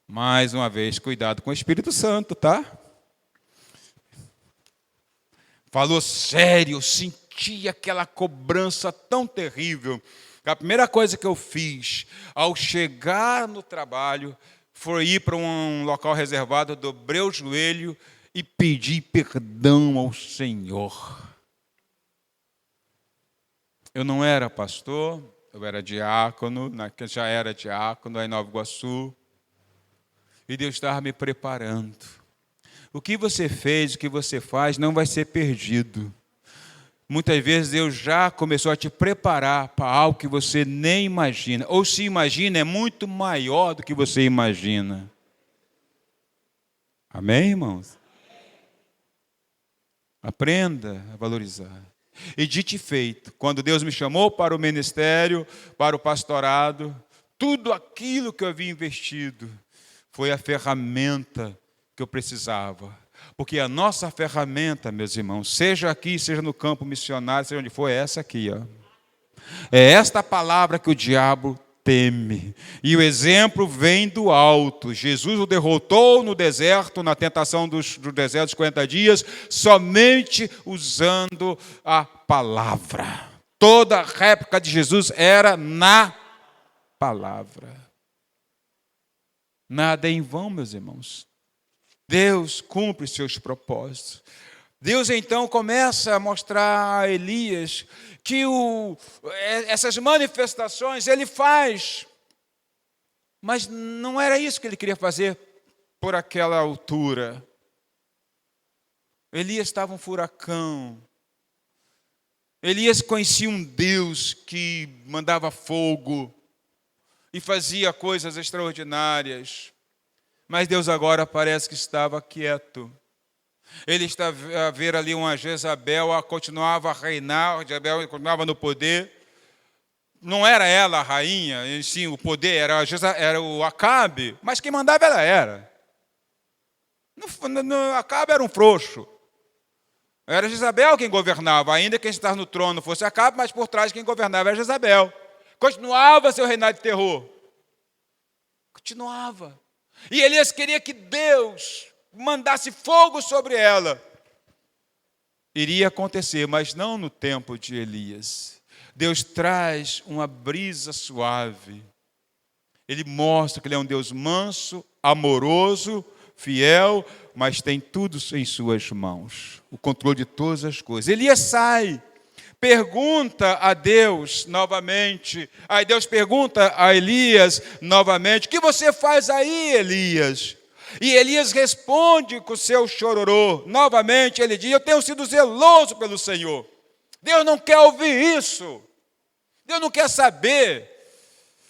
Mais uma vez, cuidado com o Espírito Santo, tá? Falou sério, eu senti aquela cobrança tão terrível. A primeira coisa que eu fiz, ao chegar no trabalho, foi ir para um local reservado, dobrei o joelho e pedi perdão ao Senhor. Eu não era pastor, eu era diácono, já era diácono aí em Nova Iguaçu, e Deus estava me preparando. O que você fez, o que você faz, não vai ser perdido. Muitas vezes Deus já começou a te preparar para algo que você nem imagina. Ou se imagina, é muito maior do que você imagina. Amém, irmãos? Aprenda a valorizar. E dito e feito, quando Deus me chamou para o ministério, para o pastorado, tudo aquilo que eu havia investido foi a ferramenta que eu precisava. Porque a nossa ferramenta, meus irmãos, seja aqui, seja no campo missionário, seja onde for, é essa aqui, ó. É esta palavra que o diabo teme. E o exemplo vem do alto. Jesus o derrotou no deserto, na tentação do deserto dos 40 dias, somente usando a palavra. Toda a réplica de Jesus era na palavra. Nada é em vão, meus irmãos. Deus cumpre seus propósitos. Deus então começa a mostrar a Elias que essas manifestações ele faz, mas não era isso que ele queria fazer por aquela altura. Elias estava um furacão. Elias conhecia um Deus que mandava fogo e fazia coisas extraordinárias. Mas Deus agora parece que estava quieto. Ele estava a ver ali uma Jezabel, continuava a reinar, Jezabel continuava no poder. Não era ela a rainha, sim, o poder era o Acabe, mas quem mandava ela era. Acabe era um frouxo. Era Jezabel quem governava, ainda que quem estava no trono fosse Acabe, mas por trás quem governava era Jezabel. Continuava seu reinado de terror. Continuava. E Elias queria que Deus mandasse fogo sobre ela. Iria acontecer, mas não no tempo de Elias. Deus traz uma brisa suave. Ele mostra que Ele é um Deus manso, amoroso, fiel, mas tem tudo em suas mãos. O controle de todas as coisas. Elias sai, pergunta a Deus novamente. Aí Deus pergunta a Elias novamente: o que você faz aí, Elias? E Elias responde com o seu chororô. Novamente ele diz: eu tenho sido zeloso pelo Senhor. Deus não quer ouvir isso. Deus não quer saber.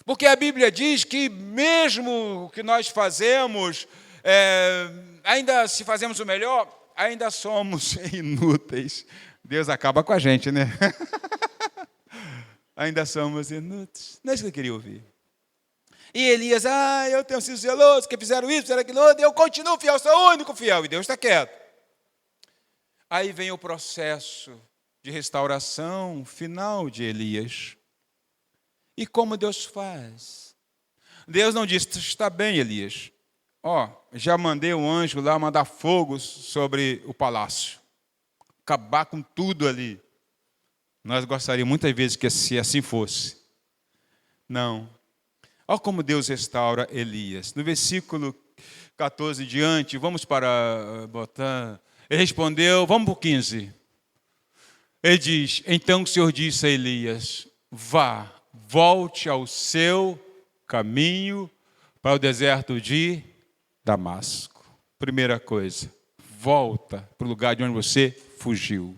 Porque a Bíblia diz que mesmo o que nós fazemos, ainda se fazemos o melhor, ainda somos inúteis. Deus acaba com a gente, né? Ainda somos inúteis. Não é isso que eu queria ouvir. E Elias, eu tenho sido zeloso, que fizeram isso, fizeram aquilo outro, eu continuo fiel, sou o único fiel. E Deus está quieto. Aí vem o processo de restauração final de Elias. E como Deus faz? Deus não disse, está bem, Elias. Já mandei um anjo lá mandar fogo sobre o palácio. Acabar com tudo ali. Nós gostaríamos muitas vezes que se assim fosse. Não. Olha como Deus restaura Elias. No versículo 14 diante, vamos para botar. Ele respondeu, vamos para o 15. Ele diz, então o Senhor disse a Elias, vá, volte ao seu caminho para o deserto de Damasco. Primeira coisa, volta para o lugar de onde você fugiu.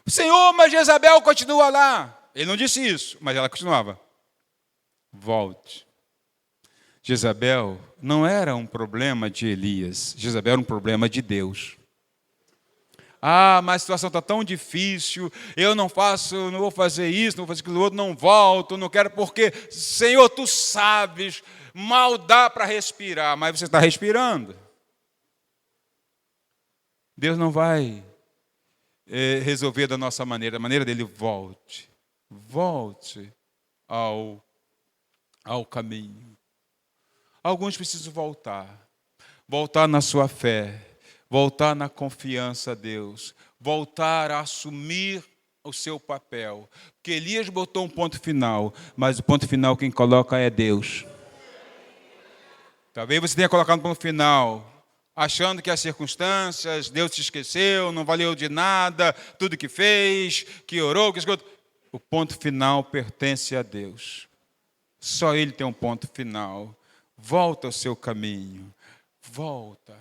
Senhor, mas Jezabel continua lá. Ele não disse isso, mas ela continuava. Volte. Jezabel não era um problema de Elias. Jezabel era um problema de Deus. Mas a situação está tão difícil, eu não vou fazer isso, não vou fazer aquilo outro, não volto, não quero, porque, Senhor, Tu sabes, mal dá para respirar, mas você está respirando. Deus não vai resolver da nossa maneira, da maneira dele, volte ao caminho. Alguns precisam voltar na sua fé, voltar na confiança a Deus, voltar a assumir o seu papel. Porque Elias botou um ponto final, mas o ponto final quem coloca é Deus. Talvez você tenha colocado um ponto final, achando que as circunstâncias, Deus te esqueceu, não valeu de nada, tudo que fez, que orou, que escutou. O ponto final pertence a Deus. Só Ele tem um ponto final. Volta ao seu caminho. Volta,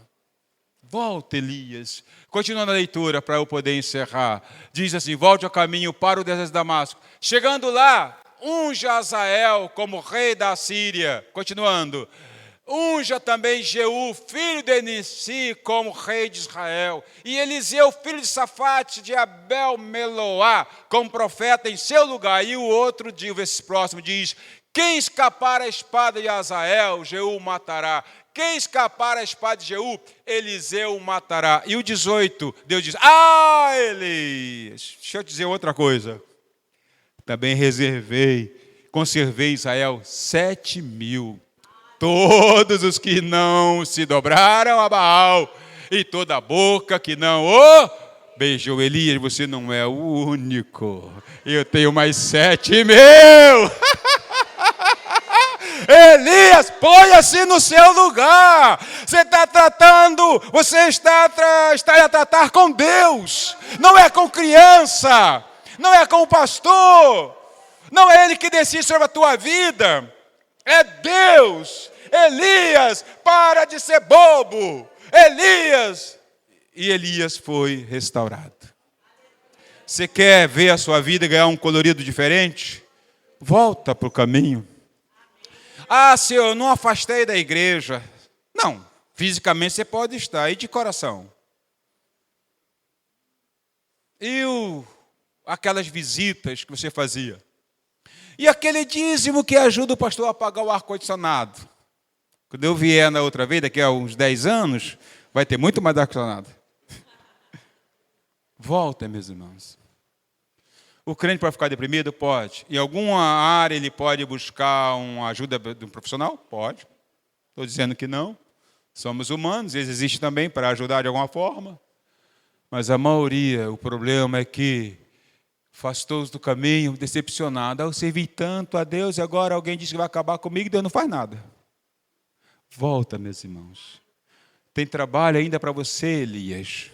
Elias. Continuando a leitura para eu poder encerrar. Diz assim, volte ao caminho para o deserto de Damasco. Chegando lá, unja Azael como rei da Síria. Continuando. Unja também Jeú, filho de Nissi, como rei de Israel. E Eliseu, filho de Safate, de Abel-Meloá, como profeta em seu lugar. E o outro, esse próximo, diz, quem escapar à espada de Azael, Jeú matará. Quem escapar à espada de Jeú, Eliseu matará. E o 18, Deus diz, Elias, deixa eu te dizer outra coisa. Também conservei em Israel 7.000. Todos os que não se dobraram a Baal, e toda a boca que não o beijou. Elias, você não é o único. Eu tenho mais 7.000. Elias, ponha-se no seu lugar. Você está a tratar com Deus. Não é com criança. Não é com o pastor. Não é Ele que decide sobre a tua vida. É Deus. Elias, para de ser bobo. Elias foi restaurado. Você quer ver a sua vida ganhar um colorido diferente? Volta para o caminho. Se eu não afastei da igreja. Não, fisicamente você pode estar, e de coração. E aquelas visitas que você fazia. E aquele dízimo que ajuda o pastor a pagar o ar-condicionado. Quando eu vier na outra vez, daqui a uns 10 anos, vai ter muito mais ar-condicionado. Volta, meus irmãos. O crente pode ficar deprimido? Pode. Em alguma área ele pode buscar uma ajuda de um profissional? Pode. Estou dizendo que não. Somos humanos, eles existem também para ajudar de alguma forma. Mas a maioria, o problema é que afastou-os do caminho, decepcionado. Eu servi tanto a Deus e agora alguém diz que vai acabar comigo e Deus não faz nada. Volta, meus irmãos. Tem trabalho ainda para você, Elias.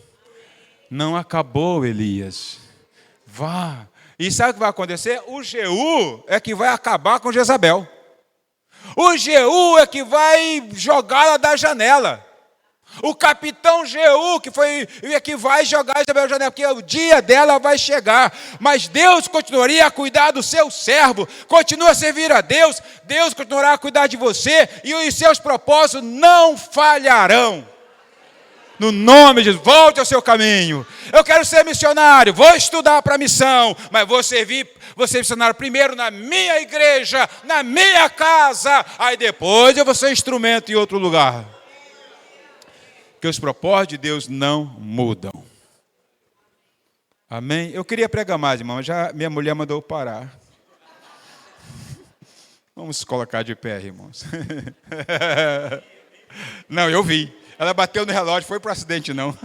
Não acabou, Elias. Vá. E sabe o que vai acontecer? O Jeú é que vai acabar com Jezabel. O Jeú é que vai jogá-la da janela. O capitão Jeú, que vai jogar Isabel na janela, porque o dia dela vai chegar. Mas Deus continuaria a cuidar do seu servo. Continua a servir a Deus. Deus continuará a cuidar de você. E os seus propósitos não falharão. No nome de Jesus, volte ao seu caminho. Eu quero ser missionário, vou estudar para a missão, mas vou ser missionário primeiro na minha igreja, na minha casa. Aí depois eu vou ser instrumento em outro lugar. Que os propósitos de Deus não mudam. Amém? Eu queria pregar mais, irmão, mas já minha mulher mandou parar. Vamos colocar de pé, irmãos. Não, eu vi. Ela bateu no relógio, foi para o acidente, não.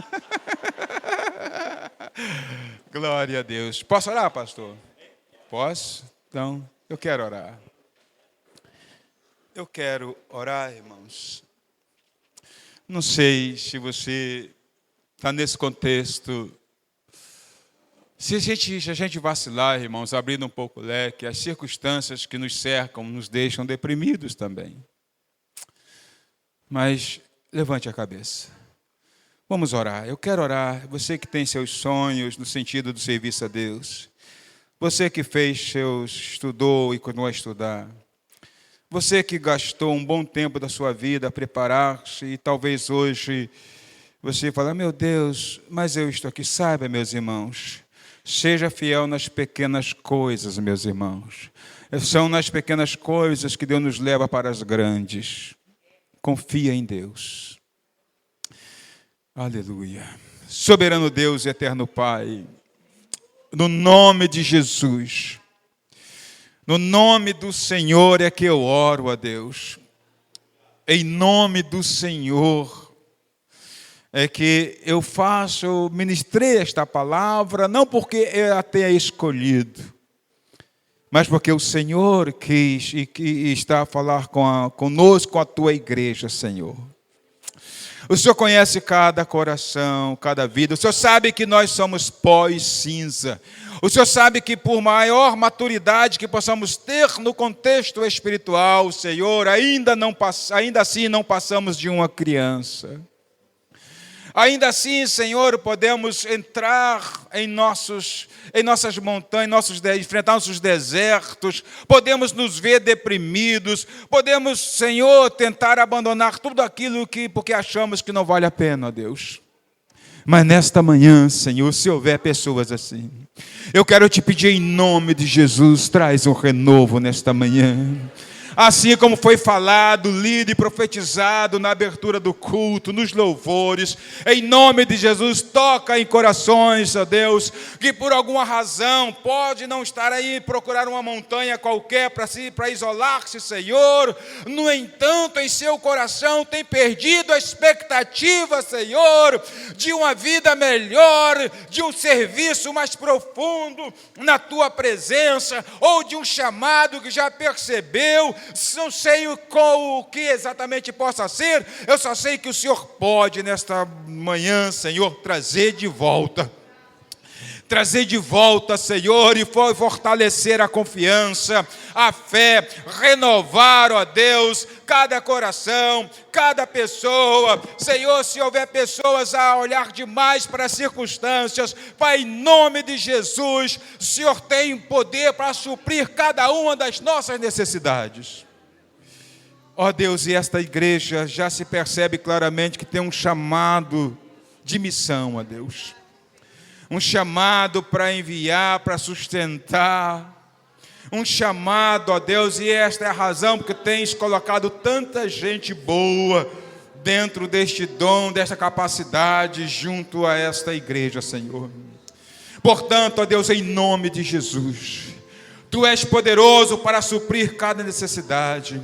Glória a Deus. Posso orar, pastor? Posso? Então, eu quero orar. Eu quero orar, irmãos. Não sei se você está nesse contexto. Se a gente vacilar, irmãos, abrindo um pouco o leque, as circunstâncias que nos cercam nos deixam deprimidos também. Mas levante a cabeça. Vamos orar. Eu quero orar. Você que tem seus sonhos no sentido do serviço a Deus. Você que estudou e continuou a estudar. Você que gastou um bom tempo da sua vida a preparar-se e talvez hoje você fala, meu Deus, mas eu estou aqui. Saiba, meus irmãos, seja fiel nas pequenas coisas, meus irmãos. São nas pequenas coisas que Deus nos leva para as grandes. Confia em Deus. Aleluia. Soberano Deus e eterno Pai, no nome de Jesus, no nome do Senhor é que eu oro a Deus. Em nome do Senhor é que eu ministrei esta palavra, não porque eu a tenha escolhido, mas porque o Senhor quis e está a falar conosco, com a tua igreja, Senhor. O Senhor conhece cada coração, cada vida. O Senhor sabe que nós somos pó e cinza. O Senhor sabe que por maior maturidade que possamos ter no contexto espiritual, Senhor, ainda assim não passamos de uma criança. Ainda assim, Senhor, podemos entrar em nossas montanhas, enfrentar nossos desertos, podemos nos ver deprimidos, podemos, Senhor, tentar abandonar tudo aquilo porque achamos que não vale a pena, ó Deus. Mas nesta manhã, Senhor, se houver pessoas assim, eu quero te pedir em nome de Jesus, traz um renovo nesta manhã. Assim como foi falado, lido e profetizado na abertura do culto, nos louvores, em nome de Jesus, toca em corações, ó Deus, que por alguma razão pode não estar aí, procurar uma montanha qualquer para isolar-se, Senhor. No entanto, em seu coração tem perdido a expectativa, Senhor, de uma vida melhor, de um serviço mais profundo na tua presença, ou de um chamado que já percebeu. Não sei o que exatamente possa ser, eu só sei que o Senhor pode nesta manhã, Senhor, trazer de volta, Senhor, e fortalecer a confiança, a fé, renovar, ó Deus, cada coração, cada pessoa. Senhor, se houver pessoas a olhar demais para as circunstâncias, Pai, em nome de Jesus, o Senhor tem poder para suprir cada uma das nossas necessidades. Ó Deus, e esta igreja já se percebe claramente que tem um chamado de missão, ó Deus. Um chamado para enviar, para sustentar. Um chamado, ó Deus, e esta é a razão porque tens colocado tanta gente boa dentro deste dom, desta capacidade, junto a esta igreja, Senhor. Portanto, ó Deus, em nome de Jesus, Tu és poderoso para suprir cada necessidade.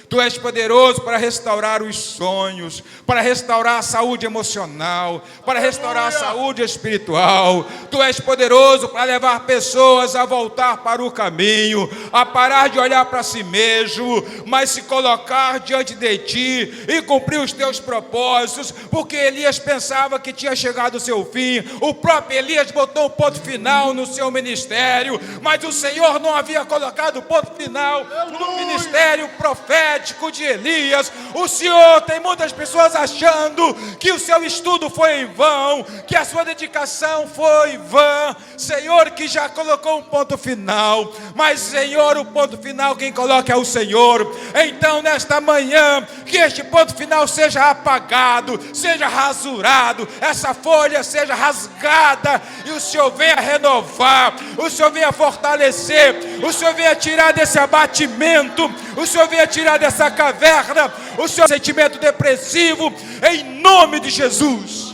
Tu és poderoso para restaurar os sonhos, para restaurar a saúde emocional, para restaurar a saúde espiritual. Tu és poderoso para levar pessoas a voltar para o caminho, a parar de olhar para si mesmo, mas se colocar diante de Ti e cumprir os Teus propósitos, porque Elias pensava que tinha chegado o seu fim. O próprio Elias botou um ponto final no seu ministério, mas o Senhor não havia colocado ponto final no ministério profético profético de Elias. O Senhor, tem muitas pessoas achando que o seu estudo foi em vão, que a sua dedicação foi vã. Senhor, que já colocou um ponto final, mas Senhor, o ponto final quem coloca é o Senhor. Então nesta manhã, que este ponto final seja apagado, seja rasurado, essa folha seja rasgada, e o Senhor venha renovar, o Senhor venha fortalecer, o Senhor venha tirar desse abatimento, o Senhor venha tirar dessa caverna o seu sentimento depressivo, em nome de Jesus.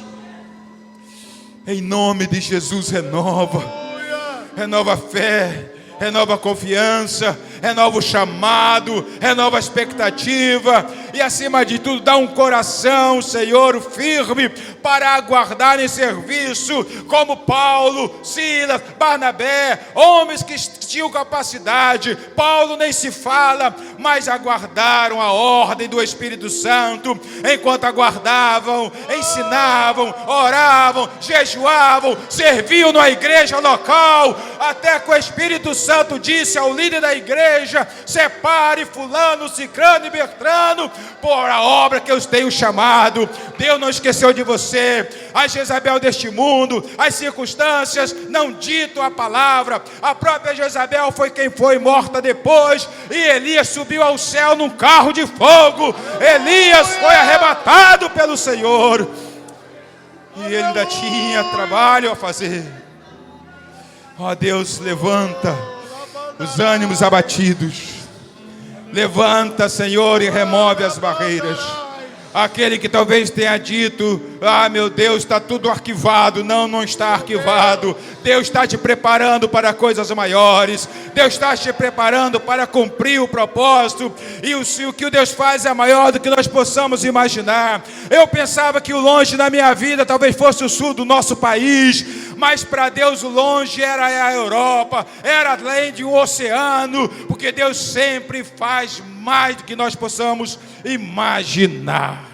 Em nome de Jesus, renova a fé, renova a confiança, renova o chamado, renova a expectativa, e acima de tudo dá um coração, Senhor, firme para aguardar em serviço, como Paulo, Silas, Barnabé, homens que tinham capacidade. Paulo nem se fala, mas aguardaram a ordem do Espírito Santo. Enquanto aguardavam, ensinavam, oravam, jejuavam, serviam na igreja local, até que o Espírito Santo disse ao líder da igreja: separe fulano, cicrano e bertrano por a obra que eu tenho chamado. Deus não esqueceu de você. A Jezabel deste mundo, as circunstâncias não ditam a palavra. A própria Jezabel foi quem foi morta depois, e Elias subiu ao céu num carro de fogo. Elias foi arrebatado pelo Senhor, e ele ainda tinha trabalho a fazer. Ó Deus, levanta os ânimos abatidos. Levanta, Senhor, e remove as barreiras. Aquele que talvez tenha dito: ah, meu Deus, está tudo arquivado. Não está arquivado. Deus está te preparando para coisas maiores. Deus está te preparando para cumprir o propósito. E o que o Deus faz é maior do que nós possamos imaginar. Eu pensava que o longe na minha vida talvez fosse o sul do nosso país, mas para Deus o longe era a Europa, era além de um oceano, porque Deus sempre faz mais do que nós possamos imaginar.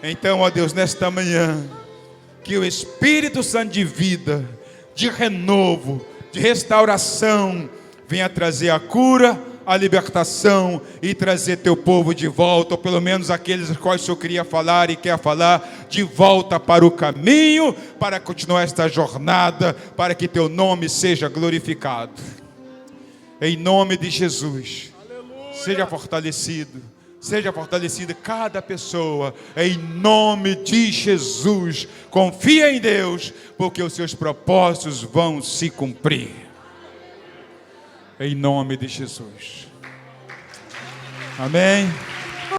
Então, ó Deus, nesta manhã, que o Espírito Santo de vida, de renovo, de restauração, venha trazer a cura, a libertação, e trazer teu povo de volta, ou pelo menos aqueles aos quais o Senhor queria falar e quer falar, de volta para o caminho, para continuar esta jornada, para que teu nome seja glorificado. Em nome de Jesus. Aleluia. Seja fortalecida cada pessoa, em nome de Jesus. Confia em Deus, porque os seus propósitos vão se cumprir. Em nome de Jesus. Amém.